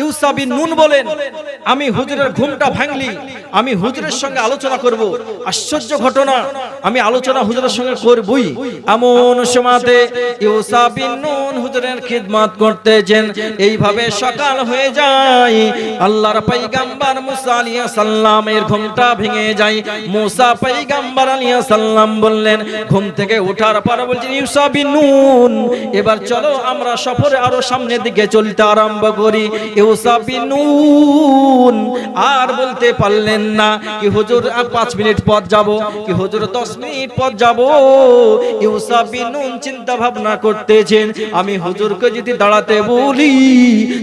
ইউসা বিন নুন বলেন, আমি হুজুরের ঘুমটা ভাঙলি, আমি হুজুরের সঙ্গে আলোচনা করব। আশ্চর্য ঘটনা, আমি আলোচনা হুজুরের সঙ্গে করবই। এমন সময়তে ইউসা বিন নুন হুজুরের খিদমত করতেছেন। এইভাবে সকাল হয়ে যায়, আল্লাহর পয়গম্বর মুসা আলাইহিস সালামের ঘুমটা ভেঙে যায়। মুসা পয়গম্বর আলাইহিস সালাম বললেন, ঘুম থেকে ওঠার পর বলছেন, ইউসা বিন নুন, এবার চলো আমরা সফরে আরো সামনের দিকে চলতে আরম্ভ করি। ইউসা বিন নুন আর বলতে পারলেন না কি হুজুর 5 মিনিট পথ যাব, কি হুজুর 10 মিনিট পথ যাব। ইউসা বিন নুন চিন্তা ভাবনা করতেছেন, আমি হুজুরকে যদি দাঁড়াতে বলি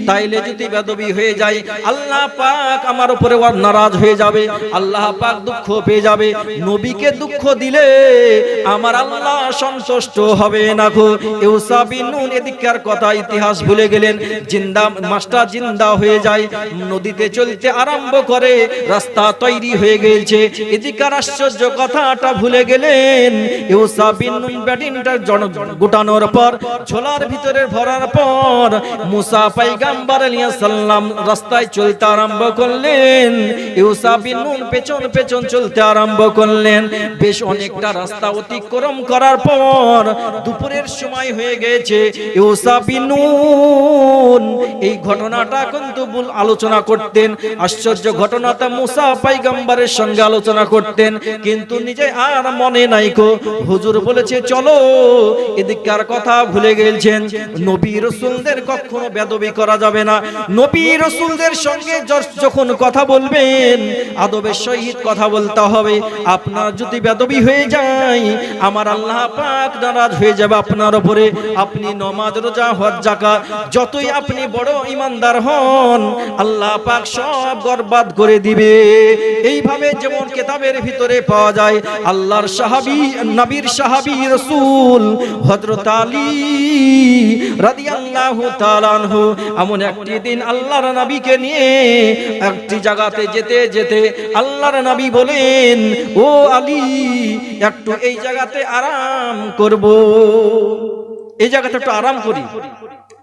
তাইলে যদি বেদবি হয়ে যায়, আল্লাহ পাক আমার উপরে নারাজ হয়ে যাবে, আল্লাহ পাক দুঃখ পেয়ে যাবে। নবীকে দুঃখ দিলে আমার আল্লাহ সন্তুষ্ট হবে না গো। ইউসা বিন নুন এদিককার কথা ইতিহাস ভুলে গেলেন। জিন্দা মাস্টার জিন্দা হয়ে যায়, নদীতে চলতে আরম্ভ করে, রাস্তা তৈরি হয়ে গেছে। এদিককার আশ্চর্য কথাটা ভুলে গেলেন। ইউসা বিন নুন ব্যাটিংটা গোটানোর পর, ঝোলার ভিতরে ভরার পর, মুসা পয়গম্বর আলাইহিস সালাম রাস্তায় চলতে আরম্ভ করলেন। ইউসা বিন নুন পেছন পেছন চলতে আরম্ভ করলেন। বেশ অনেকটা রাস্তা অতিক্রম করার পর দুপুরের সময় হয়ে গেছে। ইউসা বিন নুন এই ঘটনাটা কিন্তু আলোচনা করতেন। আশ্চর্য ঘটনাটা মুসা পয়গম্বরের সঙ্গে আলোচনা করতেন, কিন্তু নিজে আর মনে নাই কো। হুজুর বলেছে চলো, এদিককার কথা ভুলে গেছেন। নবী রাসূলদের কখনো বেদবি করা যাবে না। নবী রাসূলদের সঙ্গে যখন কথা বলবেন আদবের সহিত কথা বলতে হবে। আপনার যদি বেদবি হয়ে যায়, আমার আল্লাহ পাক নারাজ হয়ে যাবে আপনার উপরে। আপনি নামাজ রোজা হজ যাকাত যতই আপনি বড় ইমানদার হন, আল্লাহ পাক সব বরবাদ করে দিবে। এইভাবে যেমন কিতাবের ভিতরে পাওয়া যায়, আল্লাহর সাহাবী, নবীর সাহাবী রাসূল হযরত আলী রাদিয়াল্লাহু তাআলা আনহু এমন একটি দিন আল্লাহর নবীকে নিয়ে একটি জায়গাতে যেতে যেতে আল্লাহর নবী বলেন, ও আলী, একটু এই জায়গাতে আরাম করব, এই জায়গাতে একটু আরাম করি,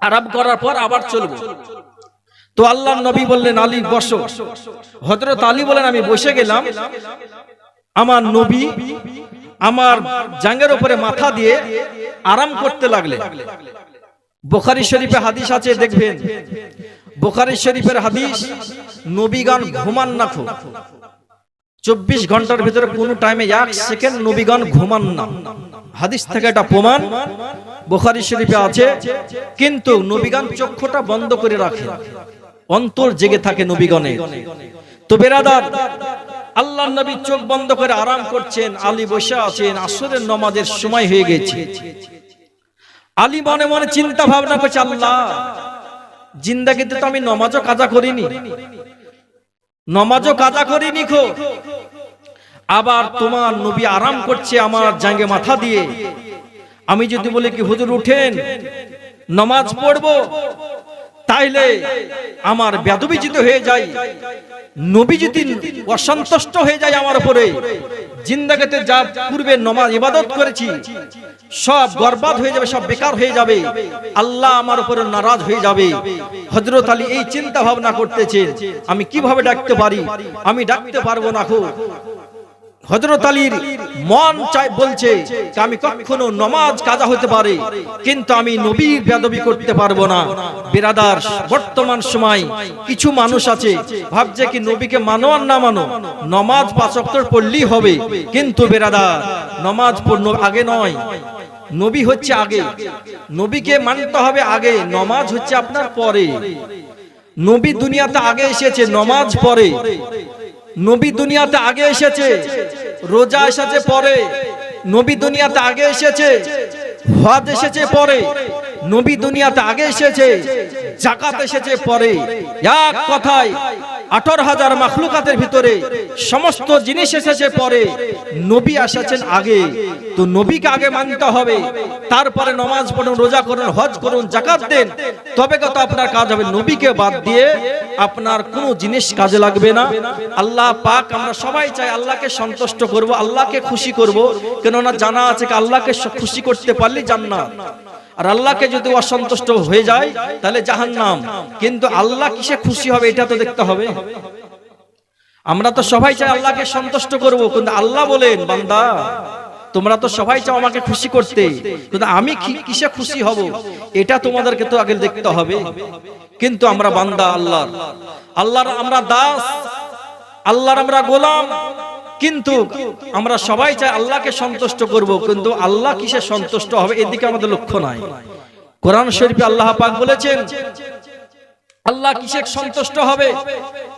আরাম করার পর আবার চলবো। তো আল্লাহর নবী বললেন, আলী বসো। হযরত আলী বলেন, আমি বসে গেলাম। আমার নবী আমার জাঙ্গের উপরে মাথা দিয়ে আরাম করতে লাগলেন। বুখারী শরীফে হাদিস আছে, দেখবেন বুখারী শরীফের হাদিস, নবীগণ ঘুমান না। 24 ঘন্টার ভিতরে কোন টাইমে 1 সেকেন্ড নবীগণ ঘুমান না। হাদিস থেকে এটা প্রমাণ, বুখারী শরীফে আছে। কিন্তু নবীগণ চক্ষুটা বন্ধ করে রাখে, অন্তর জেগে থাকে নবীগণের। তো বেরাদার, আল্লাহর নবী চোখ বন্ধ করে আরাম করছেন, আলী বসে আছেন। আসরের নামাজের সময় হয়ে গেছে। আলী মনে মনে চিন্তা ভাবনা করছে, আল্লাহ, জিন্দেগিতে তো আমি নামাজও কাজা করিনি, নামাজও কাজা করিনি খো, আবার তোমার নবী আরাম করছে আমার জাঙ্গে মাথা দিয়ে। আমি যদি বলি কি হুজুর উঠেন নামাজ পড়বো, তাইলে আমার বেদবি যদি হয়ে যায়, নবী যদি অসন্তুষ্ট হয়ে যায় আমার উপরে, জিন্দেগিতে যা পূর্বে নামাজ ইবাদত করেছি সব বরবাদ হয়ে যাবে, সব বেকার হয়ে যাবে, আল্লাহ আমার উপরে নারাজ হয়ে যাবে। হযরত আলী এই চিন্তা ভাবনা করতেছেন, আমি কিভাবে ডাকতে পারি, আমি ডাকতে পারবো না। হযরত আলীর মন চাই বলছে আমি কখনো নামাজ কাজা হতে পারে, কিন্তু আমি নবীর বেয়াদবি করতে পারবো না। বিরাদার, বর্তমান সময় কিছু মানুষ আছে ভাবছে কি নবীকে মানো আর না মানো, নামাজ 5 ওয়াক্ত পড়লেই হবে। কিন্তু বিরাদার, নামাজ পড়নো আগে নয়, নবী হচ্ছে আগে, নবীকে মানতে হবে আগে, নামাজ হচ্ছে আপনার পরে। নবী দুনিয়াতে আগে এসেছে, নামাজ পরে। নবী দুনিয়াতে আগে এসেছে, রোজা এসেছে পরে। নবী দুনিয়াতে আগে এসেছে, হজ এসেছে পরে। নবী দুনিয়াতে আগে এসেছে, যাকাত এসেছে পরে। এক কথায় 18,000 মাখলুকাতের ভিতরে সমস্ত জিনিস এসেছে পরে, নবী এসেছেন আগে। তো নবীকে আগে মানতে হবে, তারপরে নামাজ পড়ুন, রোজা করুন, হজ করুন, যাকাত দেন, তবে কত আপনার কাজ হবে। নবীকে বাদ দিয়ে আপনার কোনো জিনিস কাজে লাগবে না। আল্লাহ পাক, আমরা সবাই চাই আল্লাহকে সন্তুষ্ট করব, আল্লাহকে খুশি করব, কেননা জানা আছে আল্লাহকে খুশি করতে পারলে জান্নাত। আর আল্লাহকে যদি অসন্তুষ্ট হয়ে যায় তাহলে জাহান্নাম। কিন্তু আল্লাহ কিসে খুশি হবে এটা তো দেখতে হবে। আমরা তো সবাই চাই আল্লাহকে সন্তুষ্ট করব, কিন্তু আল্লাহ বলেন বান্দা তোমরা তো সবাই চাও আমাকে খুশি করতে, কিন্তু আমি কিসে খুশি হব এটা তোমাদেরকে তো আগে দেখতে হবে। কিন্তু আমরা বান্দা আল্লাহর আমরা দাস, আল্লাহর আমরা গোলাম, কিন্তু আমরা সবাই চাই আল্লাহকে সন্তুষ্ট করব, কিন্তু আল্লাহ কিসে সন্তুষ্ট হবে এদিকে আমাদের লক্ষ্য নাই। কোরআন শরীফে আল্লাহ পাক বলেছেন আল্লাহ কিসে সন্তুষ্ট হবে,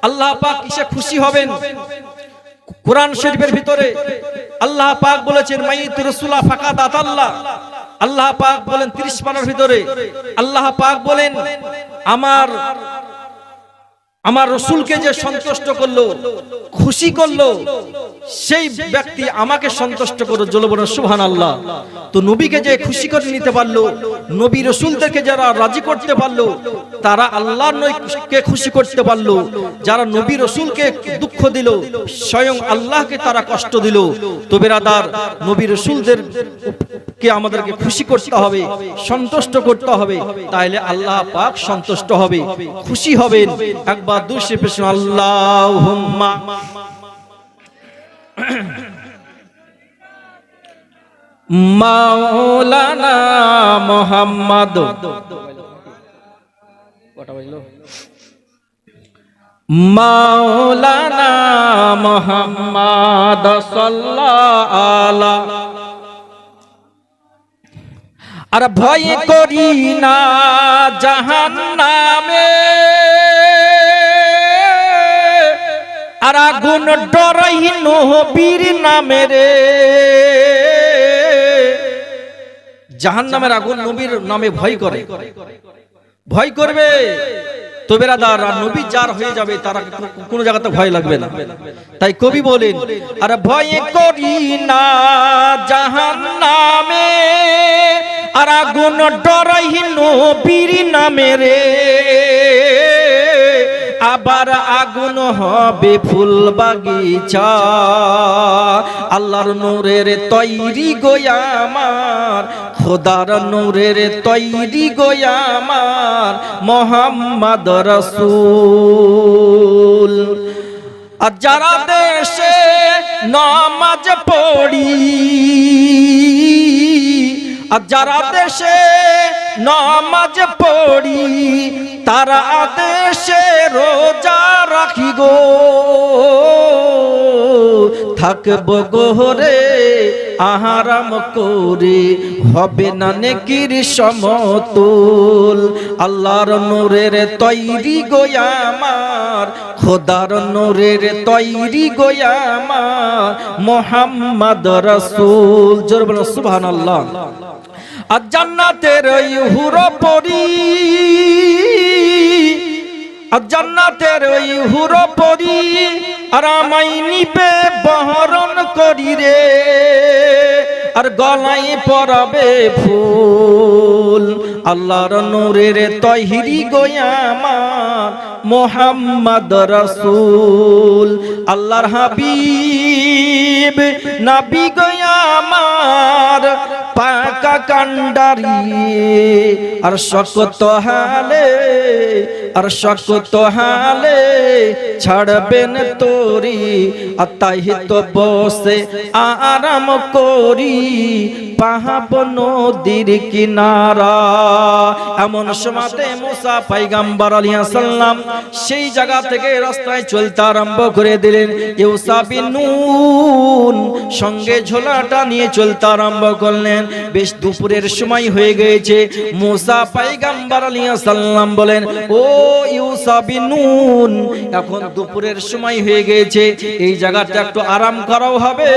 আল্লাহ পাক কিসে খুশি হবেন। কোরআন শরীফের ভিতরে আল্লাহ পাক বলেছেন মাইতু রাসূলা ফাকাত আতাল্লাহ। আল্লাহ পাক বলেন 30 পারার ভিতরে আল্লাহ পাক বলেন আমার রাসূলকে যে সন্তুষ্ট করলো, খুশি করলো, সেই ব্যক্তি আমাকে সন্তুষ্ট করো। জোরে বলুন সুবহানাল্লাহ। তো নবীকে যে খুশি করে নিতে পারলো, নবী রাসূলদেরকে যারা রাজি করতে পারলো, তারা আল্লাহর নবীকে খুশি করতে পারলো। যারা নবী রাসূলকে দুঃখ দিল, স্বয়ং আল্লাহকে তারা কষ্ট দিল। তো বেরাদার, নবী রাসূলদের কে আমাদেরকে খুশি করতে হবে, সন্তুষ্ট করতে হবে, তাইলে আল্লাহ পাক সন্তুষ্ট হবে, খুশি হবেন। একবার দুশে পেশ আল্লাহুম্মা মাওলানা মুহাম্মদ মাওলানা মুহাম্মদ সাল্লাল্লাহু আলাইহি। আর ভয় করি না জাহান্নামে, আর আগুন ডরাই নবীর নামে রে। জাহান্নামের আগুন নবীর নামে ভয় করে, ভয় করবে। তো বেরাদার, আর নবী যার হয়ে যাবে তারা কোনো জায়গাতে ভয় লাগবে না। তাই কবি বলেন আর ভয় করি না জাহান্নামে, আর আগুন ডরাই নবীর নামে রে। আবার আগুন হবে ফুল বাগিচা, আল্লাহর নূরের তৈরি গোয়ামার, খোদার নূরের তৈরি গোয়ামার মুহাম্মদ রাসূল। আর যারা দেশে নামাজ পড়ি, আর যারা দেশে নামাজ পড়ি, তারা দেশে রোজা রাখি গো, থাকবো গোরে আহারাম করে, হবে না নেকির সমতুল। আল্লাহর নূরের তৈরি গোয়ামার, খোদার নূরের তৈরি গোয়ামার মুহাম্মদ রাসূল। জোরে বলো সুবহানাল্লাহ। আর জান্নাতের ওই হুরপরি, আর জান্নাতের ওই হুরপরি, আর আমায় নিবে বহরণ করি রে। আর গলায় পরাবে ফুল, আল্লাহর নূরের তৈরি গোয়ামার মুহাম্মদ রাসূল। আল্লাহর হাবিব নবী গোয়ামার, পাকা কান্ডারি, আর শকত হালে, আর শকত হালে ছাড়বেন তোরি। আর তাই তো বসে আরাম করি, পাহাব নদীর কিনারা। এমন সময়তে মুসা পয়গম্বর আলাইহিস সালাম সেই জায়গা থেকে রাস্তায় চলতে আরম্ভ করে দিলেন। ইউসা বিন নুন সঙ্গে ঝোলাটা নিয়ে চলতে আরম্ভ করলেন। বেশ দুপুরের সময় হয়ে গিয়েছে। মুসা পয়গম্বর আলাইহিস সালাম বলেন, ও ইউসা বিন নুন, এখন দুপুরের সময় হয়ে গিয়েছে, এই জায়গাটা একটু আরাম করাও হবে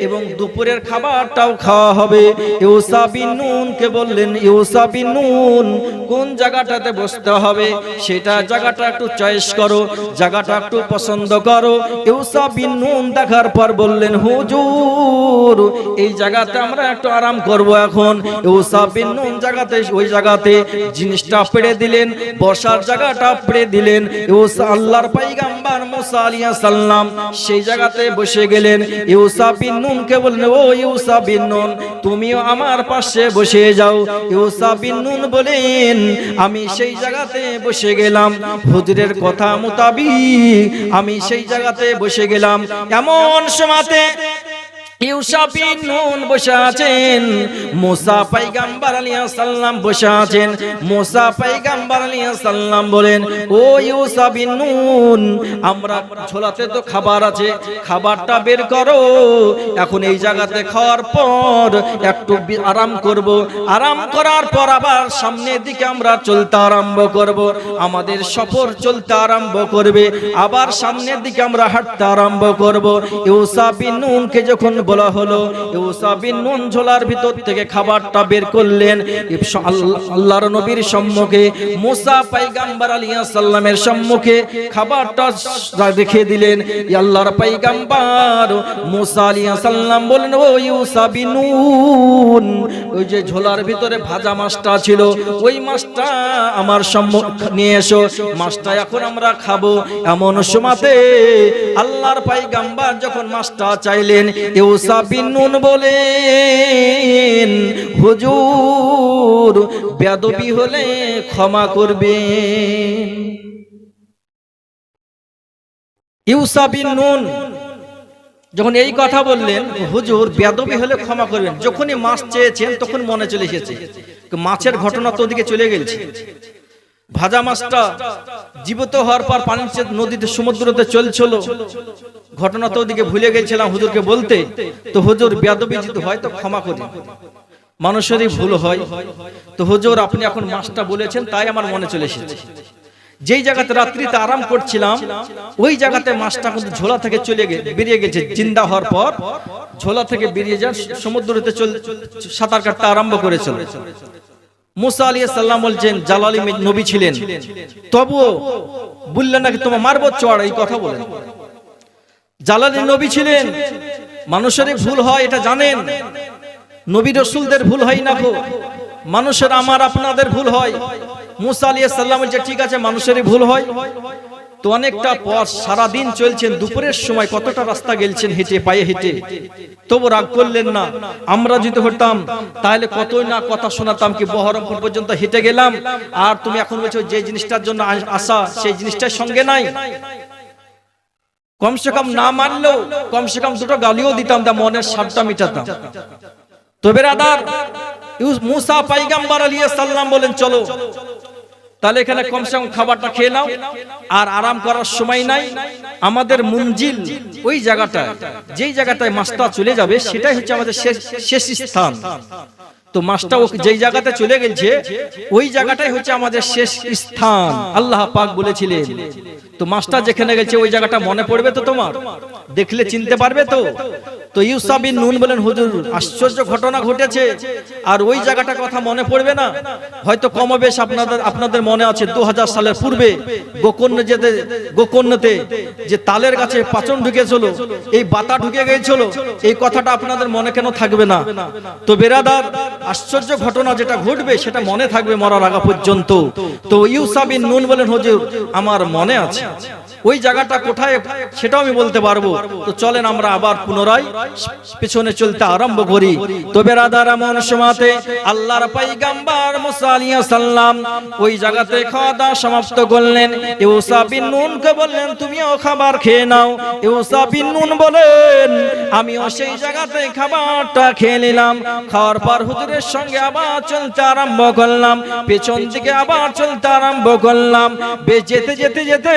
এবং দুপুরের খাবারটাও খাওয়া হবে। ইউসা বিন নুন কে বললেন, ইউসা বিন নুন কোন জায়গাটাতে বসতে হবে সেটা জায়গাটা একটু চয়েস করো, জায়গাটা একটু পছন্দ করো। ইউসা বিন নুন দেখার পর বললেন, হুজুর এই জায়গাতে আমরা একটু আরাম করব। এখন ইউসা বিন নুন জায়গাতে, ওই জায়গাতে জিনিসটা পেড়ে দিলেন, বসার জায়গাটা থাপড়ে দিলেন। আল্লাহর পয়গম্বর মুসা আলাইহিস সালাম সেই জায়গাতে বসে গেলেন। ইউসা বিন নুনকে বললেন, ও ইউসা বিন নুন, তুমিও আমার পাশে বসে যাও। ইউসা বিন নুন বলেন, আমি সেই জায়গাতে বসে গেলাম। হুজুরের কথা মোতাবিক আমি সেই জায়গাতে বসে গেলাম। এমন সময়তে ইউসা বিন নুন বসে আছেন, মুসা পয়গম্বর আলাইহিস সালাম বসে আছেন। মুসা পয়গম্বর আলাইহিস সালাম বলেন, ও ইউসা বিন নুন, আমরা ঝোলাতে তো খাবার আছে, খাবারটা বের করো। এখন এই জায়গাতে খাওয়ার পর একটু আরাম করব, আরাম করার পর আবার সামনের দিকে আমরা চলতে আরম্ভ করব। আমাদের সফর চলতে আরম্ভ করবে, আবার সামনের দিকে আমরা হাঁটতে আরম্ভ করব। ইউসা বিন নুনকে যখন বলা হলো, ইউসা বিন নুন ঝোলার ভিতর থেকে খাবারটা বের করলেন। আল্লাহর নবীর সম্মুখে, মুসা পয়গম্বর আলাইহিস সালামের সম্মুখে খাবারটা রেখে দিলেন। আল্লাহর পয়গম্বর মুসা আলাইহিস সালাম বলেন, ও ইউসা বিন নুন, ওই যে ঝোলার ভিতরে ভাজা মাছটা ছিল, ওই মাছটা আমার সম্মুখে নিয়ে এসো, মাছটা এখন আমরা খাবো। এমন সময়তে আল্লাহর পয়গম্বর যখন মাছটা চাইলেন, ইউসা বিন নুন বলেন, হুজুর বেয়াদবি হলে ক্ষমা করবেন। ইউসা বিন নুন যখন এই কথা বললেন, হুজুর বেয়াদবি হলে ক্ষমা করবেন, যখনই মাছ চেয়েছেন তখন মনে চলে এসেছে মাছের ঘটনা তো ওদিকে চলে গেছে। ভাজা মাছটা জীবিত হওয়ার পর পানির নদীতে সমুদ্রতে চলছিল, ঘটনা তো ওদিকে ভুলে গেছিলাম হুজুরকে বলতে। তো হুজুর বেয়াদবি যদি হয় তো ক্ষমা করি, মানুষেরই ভুল হয়। তো হুজুর আপনি এখন মাছটা বলেছেন তাই আমার মনে চলে এসেছে। যেই জায়গাতে রাত্রিতে আরাম করছিলাম ওই জায়গাতে মাছটা কিন্তু ঝোলা থেকে বেরিয়ে গেছে। জিন্দা হওয়ার পর ঝোলা থেকে বেরিয়ে যান সমুদ্রতে সাঁতার কাটতে আরম্ভ করেছিল। মুসা আলাইহিস সালাম বলছেন, জালালি নবী ছিলেন, তবুও বললেন নাকি তোমার মারবো চড়, এই কথা বলেন। জালালি নবী ছিলেন, মানুষেরই ভুল হয় এটা জানেন, নবী রাসূলদের ভুল হয় না গো, মানুষের আমার আপনাদের ভুল হয়। মুসা আলাইহিস সালাম বলছে ঠিক আছে মানুষেরই ভুল হয়। তো অনেকটা পথ সারা দিন চলছেন, দুপুরের সময় কতটা রাস্তা গেলছেন হেঁটে, পায়ে হেঁটে, তবু রাগ করলেন না। আমরা যদি হতাম তাহলে কতই না কথা শোনাতাম, কি বহরমপুর পর্যন্ত হেঁটে গেলাম, আর তুমি এখন বলছো যে জিনিসটার জন্য আসা সেই জিনিসটার সঙ্গে নাই। কমসে কম না মানলেও কমসে কম দুটো গালিও দিতাম, তা মনের স্বাদটা মিটাতাম। তো বেরাদার, মুসা পয়গম্বর আলাইহিস সালাম বলেন চলো তাহলে এখানে কমসে কম খাবারটা খেয়ে নাও, আর আরাম করার সময় নাই। আমাদের মঞ্জিল ওই জায়গাটা, যেই জায়গাটায় মাছটা চলে যাবে সেটাই হচ্ছে আমাদের শেষ স্থান। তো মাছটা যেই জায়গাতে চলে গেছে ওই জায়গাটাই হচ্ছে আমাদের শেষ স্থান, আল্লাহ পাক বলেছিলেন। তো মাছটা যেখানে গেছে ওই জায়গাটা মনে পড়বে তো, তোমার দেখলে চিনতে পারবে তো। তো ইউসা বিন নুন বলেন, হুজুর আশ্চর্য ঘটনা ঘটেছে, আর ওই জায়গাটা কথা মনে পড়বে না? হয়তো কমবেশ আপনাদের মনে আছে 2000 সালের পূর্বে গোকর্ণতে যে তালের গাছে পাচন ঢুকেছিল, এই বাতা ঢুকে গিয়েছিল, এই কথাটা আপনাদের মনে কেন থাকবে না? তো বেরাদার, আশ্চর্য ঘটনা যেটা ঘটবে সেটা মনে থাকবে মরার আগা পর্যন্ত। তো ইউসা বিন নুন বলেন, হুজুর আমার মনে আছে, ওই জায়গাটা কোথায় সেটাও আমি বলতে পারবো। তো চলেন আমরা আবার পুনরায় পেছনে চলতে আরম্ভ করি। তো বেরাদার, এমন সময়তে আল্লাহর পয়গম্বর মুসা আলাইহিস সালাম ওই জায়গাতে খাওয়া দাওয়া সমাপ্ত করলেন। ইউসা বিন নুনকে বললেন তুমিও খাবার খেয়ে নাও। ইউসা বিন নুন বলেন আমিও সেই জায়গাতে খাবারটা খেয়ে নিলাম। খাওয়ার পর হুজুরের সঙ্গে আবার চলতে আরম্ভ করলাম, পেছন দিকে আবার চলতে আরম্ভ করলাম। যেতে যেতে যেতে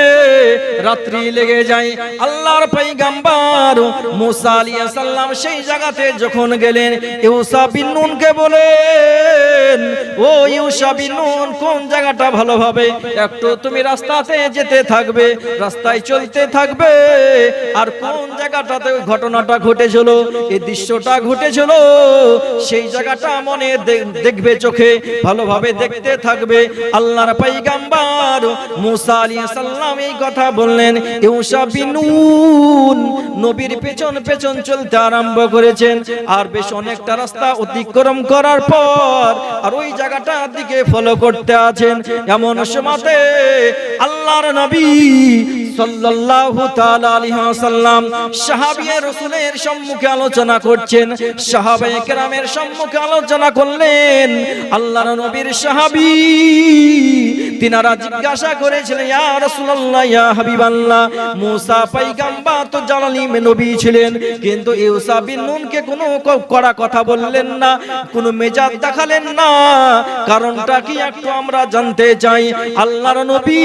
রাত্রি লেগে যায়। আল্লাহর পয়গম্বর মুসা আলাইহিস সালাম সেই জায়গাতে যখন গেলেন, ইউসা বিন নুনকে বলেন, ও ইউসা বিন নুন কোন জায়গাটা ভালো হবে, একটু তুমি রাস্তাতে যেতে থাকবে, রাস্তায় চলতে থাকবে, আর কোন জায়গাটাতে ওই ঘটনাটা ঘটেছিল, এই দৃশ্যটা ঘটেছিল, সেই জায়গাটা মনে দেখবে, চোখে ভালোভাবে দেখতে থাকবে। আল্লাহর পয়গম্বর মুসা আলাইহিস সালাম এই কথা করলেন ইউসা বিন নুন নবীর পেছন পেছন চলতে আরম্ভ করেছেন। আর বেশ অনেকটা রাস্তা অতিক্রম করার পর আর ওই জায়গাটার দিকে ফলো করতে আছেন। এমন সময়তে আল্লাহর নবী সাল্লাল্লাহু তাআলা আলাইহি ওয়াসাল্লাম সাহাবীয়ে রাসূলের সম্মুখে আলোচনা করছেন। সাহাবায়ে কেরামের সম্মুখে আলোচনা করলেন। আল্লাহর নবীর সাহাবী তিনারা জিজ্ঞাসা করেছিলেন, ইয়া রাসূলুল্লাহ, ইয়া হাবিবাল্লাহ, মুসা পয়গম্বর তো জালিম নবী ছিলেন, কিন্তু ইউসা বিন নুনকে কোনো কড়া কথা বললেন না, কোনো মেজাজ দেখালেন না, কারণটা কি একটু আমরা জানতে চাই। আল্লাহর নবী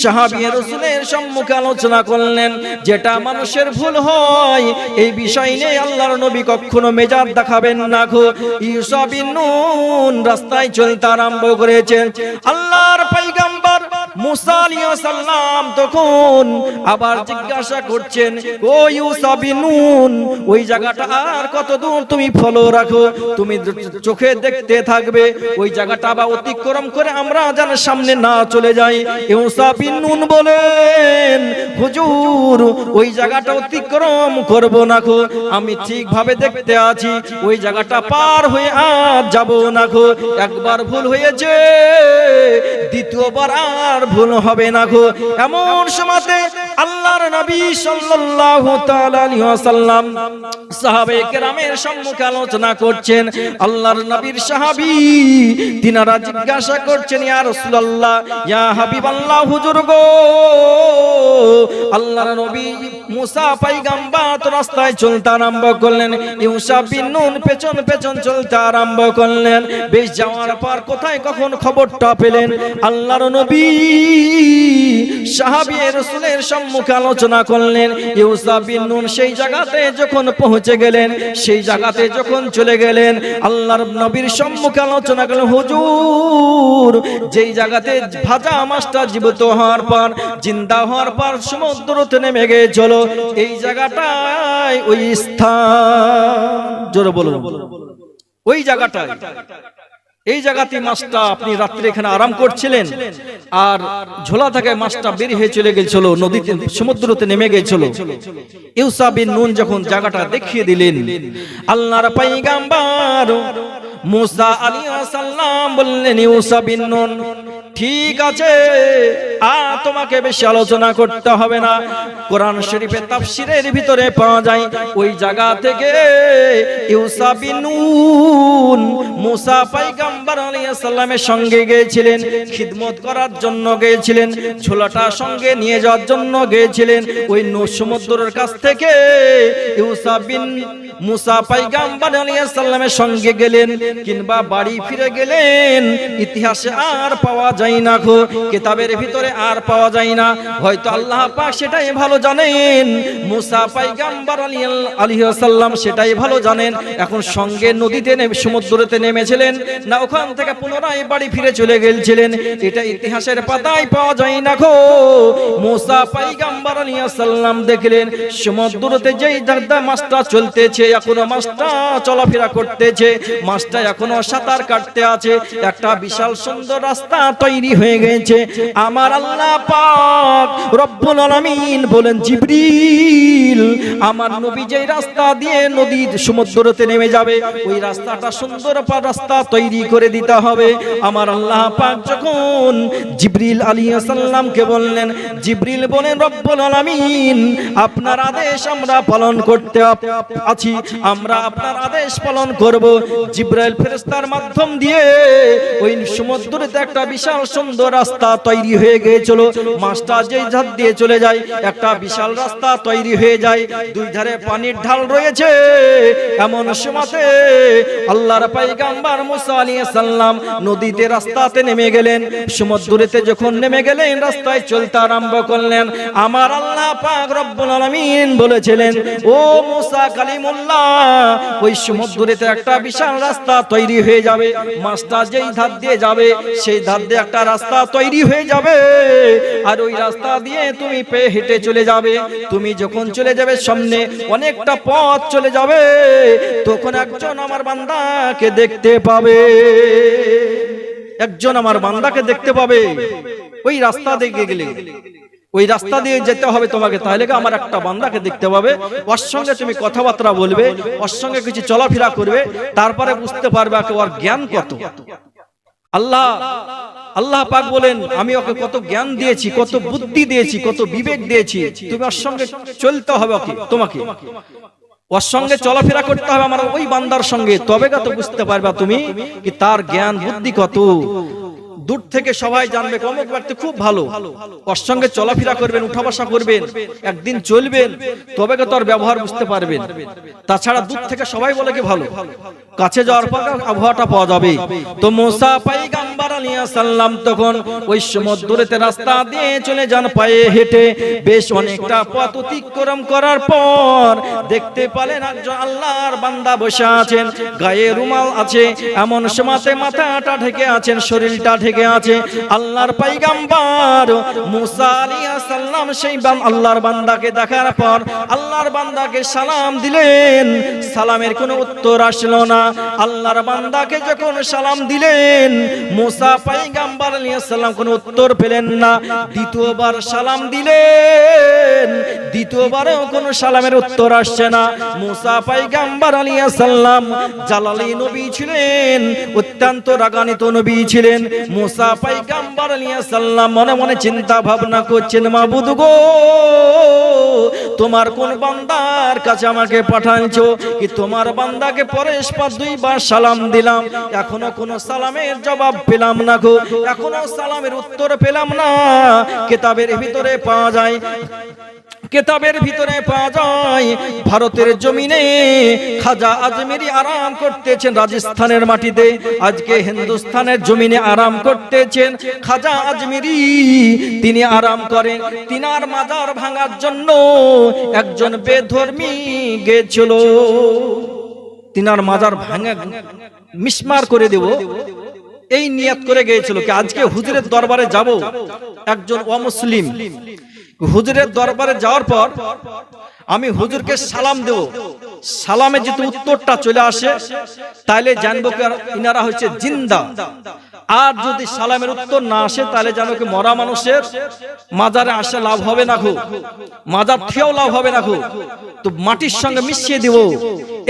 সাহাবী রাসূলের সম্মুখে আলোচনা করলেন। যেটা মানুষের ভুল হয় এই বিষয় নিয়ে আল্লাহর নবী কখনো মেজাজ দেখাবেন না। ইউসা বিন নুন রাস্তায় চলতে আরম্ভ করেছেন। আল্লাহর পয়গম্বর মুসা আলাইহিস সালাম তখন আবার জিজ্ঞাসা করছেন, ও ইউসা বিন নুন, ওই জায়গাটা আর কত দূর তুমি ফলো রাখো, তুমি চোখে দেখতে থাকবে, ওই জায়গাটা আবার অতিক্রম করে আমরা যেন সামনে না চলে যাই। ইউসা বিন নুন বলেন, হুজুর ওই জায়গাটা অতিক্রম করব না গো, আমি ঠিকভাবে দেখতে আছি, ওই জায়গাটা পার হয়ে আর যাব না গো। একবার ভুল হয়েছে, দ্বিতীয়বার আর ভুল হবে না গো। এমন সময়তে আল্লাহর নবী সাল্লাল্লাহু তাআলা আলাইহি ওয়াসাল্লাম সাহাবায়ে কেরামের সম্মুখে আলোচনা করছেন। আল্লাহর নবীর সাহাবী তিনারা জিজ্ঞাসা করছেন, ইয়া রাসূলুল্লাহ, ইয়া হাবিবাল্লাহ, হুজুর গো, আল্লাহর নবী মুসা পয়গম্বর তো রাস্তায় চলতে আরম্ভ করলেন, ইউসা বিন নুন পেছন পেছন চলতে আরম্ভ করলেন। বেশ যাওয়ার পর কোথায় কখন খবরটা পেলেন? আল্লাহর নবী সাহাবী রাসূলের সম্মুখে আলোচনা করলেন। ইউসা বিন নুন সেই জায়গাতে যখন পৌঁছে গেলেন, সেই জায়গাতে যখন চলে গেলেন, আল্লাহর নবীর সম্মুখে আলোচনা করলেন, হুজুর যেই জায়গাতে ভাজা মাছটা জীবিত হওয়ার পর, জিন্দা হওয়ার পর সমুদ্রতে নেমে গিয়েছিল, এই জায়গাটায় ওই স্থান, জোরে বলুন, ওই জায়গাটায়, এই জায়গাতে মাছটা আপনি রাত্রে এখানে আরাম করছিলেন, আর ঝোলা থেকে মাছটা বের হয়ে চলে গেছিল, নদীতে সমুদ্রতে নেমে গেছিল। ইউসা বিন নুন যখন জায়গাটা দেখিয়ে দিলেন, আল্লাহর পয়গম্বর মুসা আলাইহিস সালাম বললেন, ইউসা বিন নুন, ঠিক আছে, তোমাকে বেশি আলোচনা করতে হবে না। কোরআন শরীফের তাফসীরের ভিতরে পাওয়া যায়, ওই জায়গা থেকে ইউসা বিন নুন মুসা পয়গম্বর আলাইহিস সালামের সঙ্গে গিয়েছিলেন, খিদমত করার জন্য গিয়েছিলেন, ঝোলাটা সঙ্গে নিয়ে যাওয়ার জন্য গিয়েছিলেন। ওই সমুদ্রের কাছ থেকে ইউসা বিন মুসা পয়গম্বর আলাইহিস সালামের সঙ্গে গেলেন, কিংবা বাড়ি ফিরে গেলেন, ইতিহাসে আর পাওয়া যায় না গো, কিতাবের ভিতরে আর পাওয়া যায় না। হয়তো আল্লাহ পাক সেটাই ভালো জানেন, মুসা পয়গম্বর আলাইহিস সালাম সেটাই ভালো জানেন, এখন সঙ্গে নদীতে সমুদ্রতে নেমেছিলেন না ওখান থেকে পুনরায় বাড়ি ফিরে চলে গেছিলেন, এটা ইতিহাসের পাতায় পাওয়া যায় না গো। মুসা পয়গম্বর আলাইহিস সালাম দেখলেন সমুদ্রতে যেই দাদা মাছটা চলতেছে, এখনো মাছটা চলাফেরা করতেছে, মাছটা এখনো সাঁতার কাটতে আছে, একটা বিশাল সুন্দর রাস্তা তৈরি হয়ে গেছে। আমার আল্লাহ পাক রব্বুল আলামিন বলেন, জিবরিল, আমার নবী যেই রাস্তা দিয়ে নদীর সমুদ্রতে নেমে যাবে, ওই রাস্তাটা সুন্দর রাস্তা তৈরি করে দিতে হবে। আমার আল্লাহ পাক যখন জিবরিল আলাইহিস সালামকে বললেন, জিবরিল বলেন, রব্বুল আলামিন, আপনার আদেশ আমরা পালন করতে আছি, আমরা আপনার আদেশ পালন করব। জিবরাইল ফেরেশতার মাধ্যম দিয়ে ওই সমুদ্রতে একটা বিশাল সুন্দর রাস্তা তৈরি হয়ে গিয়েছিল, মাছটা যেই ধার দিয়ে চলে যায়, একটা বিশাল রাস্তা তৈরি হয়ে যায়, দুই ধারে পানির ঢাল রয়েছে। এমন সময়তে আল্লাহর পয়গম্বর মুসা আলাইহিস সালাম নদীতে রাস্তাতে নেমে গেলেন, সমুদ্রতে যখন নেমে গেলেন, রাস্তায় চলতে আরম্ভ করলেন। আমার আল্লাহ পাক রব্বুল আলামিন বলেছিলেন, ও মুসা কালিমুল্লাহ, ওই সমুদ্রতে একটা বিশাল রাস্তা তৈরি হয়ে যাবে, মাছটা যেই ধার দিয়ে যাবে, সেই ধার দিয়ে একটা রাস্তা তৈরি হয়ে যাবে, আর ওই রাস্তা দিয়ে তুমি পেয়ে হেঁটে চলে যাবে। তুমি যখন চলে যাবে, সামনে অনেকটা পথ চলে যাবে, তখন একজন আমার বান্দাকে দেখতে পাবে। একজন আমার বান্দাকে দেখতে পাবে, ওই রাস্তা দিয়ে গেলে ওই রাস্তা দিয়ে যেতে হবে তোমাকে, তাহলে আমার একটা বান্দাকে দেখতে পাবে, ওর সঙ্গে তুমি কথাবার্তা বলবে, ওর সঙ্গে কিছু চলাফেরা করবে, তারপরে বুঝতে পারবে ওর জ্ঞান কত। আল্লাহ পাক বলেন আমি ওকে কত জ্ঞান দিয়েছি, কত বুদ্ধি দিয়েছি, কত বিবেক দিয়েছি, তুমি ওর সঙ্গে চলতে হবে, তোমাকে ওর সঙ্গে চলাফেরা করতে হবে আমার ওই বান্দার সঙ্গে, তবে তো বুঝতে পারবে তুমি কি তার জ্ঞান বুদ্ধি কত। দূর থেকে সবাই জানবে অমুক ব্যক্তি খুব ভালো, ওর সঙ্গে চলাফেরা করবেন, উঠা বসা করবেন, একদিন চলবেন, তবে তো তার ব্যবহার বুঝতে পারবেন। তাছাড়া দূর থেকে সবাই বলে কি ভালো, কাছে যাওয়ার পর আবহাওয়াটা পাওয়া যাবে। তো মুসা পয়গম্বর আলাইহিস সালাম তখন ওই সমুদ্রেতে রাস্তা দিয়ে চলে যান পায়ে হেঁটে, বেশ অনেকটা পথ অতিক্রম করার পর দেখতে পেলেন একজন আল্লাহর বান্দা বসে আছেন, গায়ে রুমাল আছে, এমন সময়তে মাথাটা ঢেকে আছেন, শরীরটা ঢেকে আছে। আল্লাহর পয়গম্বর মুসা আলাইহিস সালাম সেই আল্লাহর বান্দাকে দেখার পর আল্লাহর বান্দাকে সালাম দিলেন, সালামের কোনো উত্তর আসলো না। আল্লাহর বান্দাকে যখন সালাম দিলেন, মুসা পয়গম্বর আলাইহিস সালাম কোনো উত্তর পেলেন না। দ্বিতীয়বার সালাম দিলেন, দ্বিতীয়বারও কোনো সালামের উত্তর আসছে না। মুসা পয়গম্বর আলাইহিস সালাম জালালি নবী ছিলেন, অত্যন্ত রাগান্বিত নবী ছিলেন। মুসা পয়গম্বর আলাইহিস সালাম মনে মনে চিন্তা ভাবনা করছেন, মাবুদ গো, তোমার কোন বান্দার কাছে আমাকে পাঠানছো, কি তোমার বান্দাকে পরস্পর দুইবার সালাম দিলাম, এখনো কোনো সালামের জবাব পেলাম না গো, এখনো সালামের উত্তর পেলাম না। কিতাবের ভিতরে পাওয়া যায়, কিতাবের ভিতরে পাওয়া যায় ভারতের জমিনে খাজা আজমেরি আরাম করতেছেন রাজস্থানের মাটিতে, আজকে হিন্দুস্তানের জমিনে আরাম করতেছেন খাজা আজমেরি। তিনি আরাম করেন, তিনার মাজার ভাঙার জন্য একজন বেধর্মী গেছিল, তিনার মাজার ভাঙা মিসমার করে দেব এই নিয়ত করে গিয়েছিল, কি আজকে হুজুরের দরবারে যাব, একজন অমুসলিম হুজুরের দরবারে যাওয়ার পর আমি হুজুরকে সালাম দেব, সালামে যদি উত্তরটা চলে আসে তাহলে জানবো ইনারা হচ্ছে জিন্দা, আর যদি সালামের উত্তর না আসে তাহলে জানো কি মরা মানুষের মাজারে আসে লাভ হবে না গো, মাজার থেকেও লাভ হবে না গো, তো মাটির সঙ্গে মিশিয়ে দেব,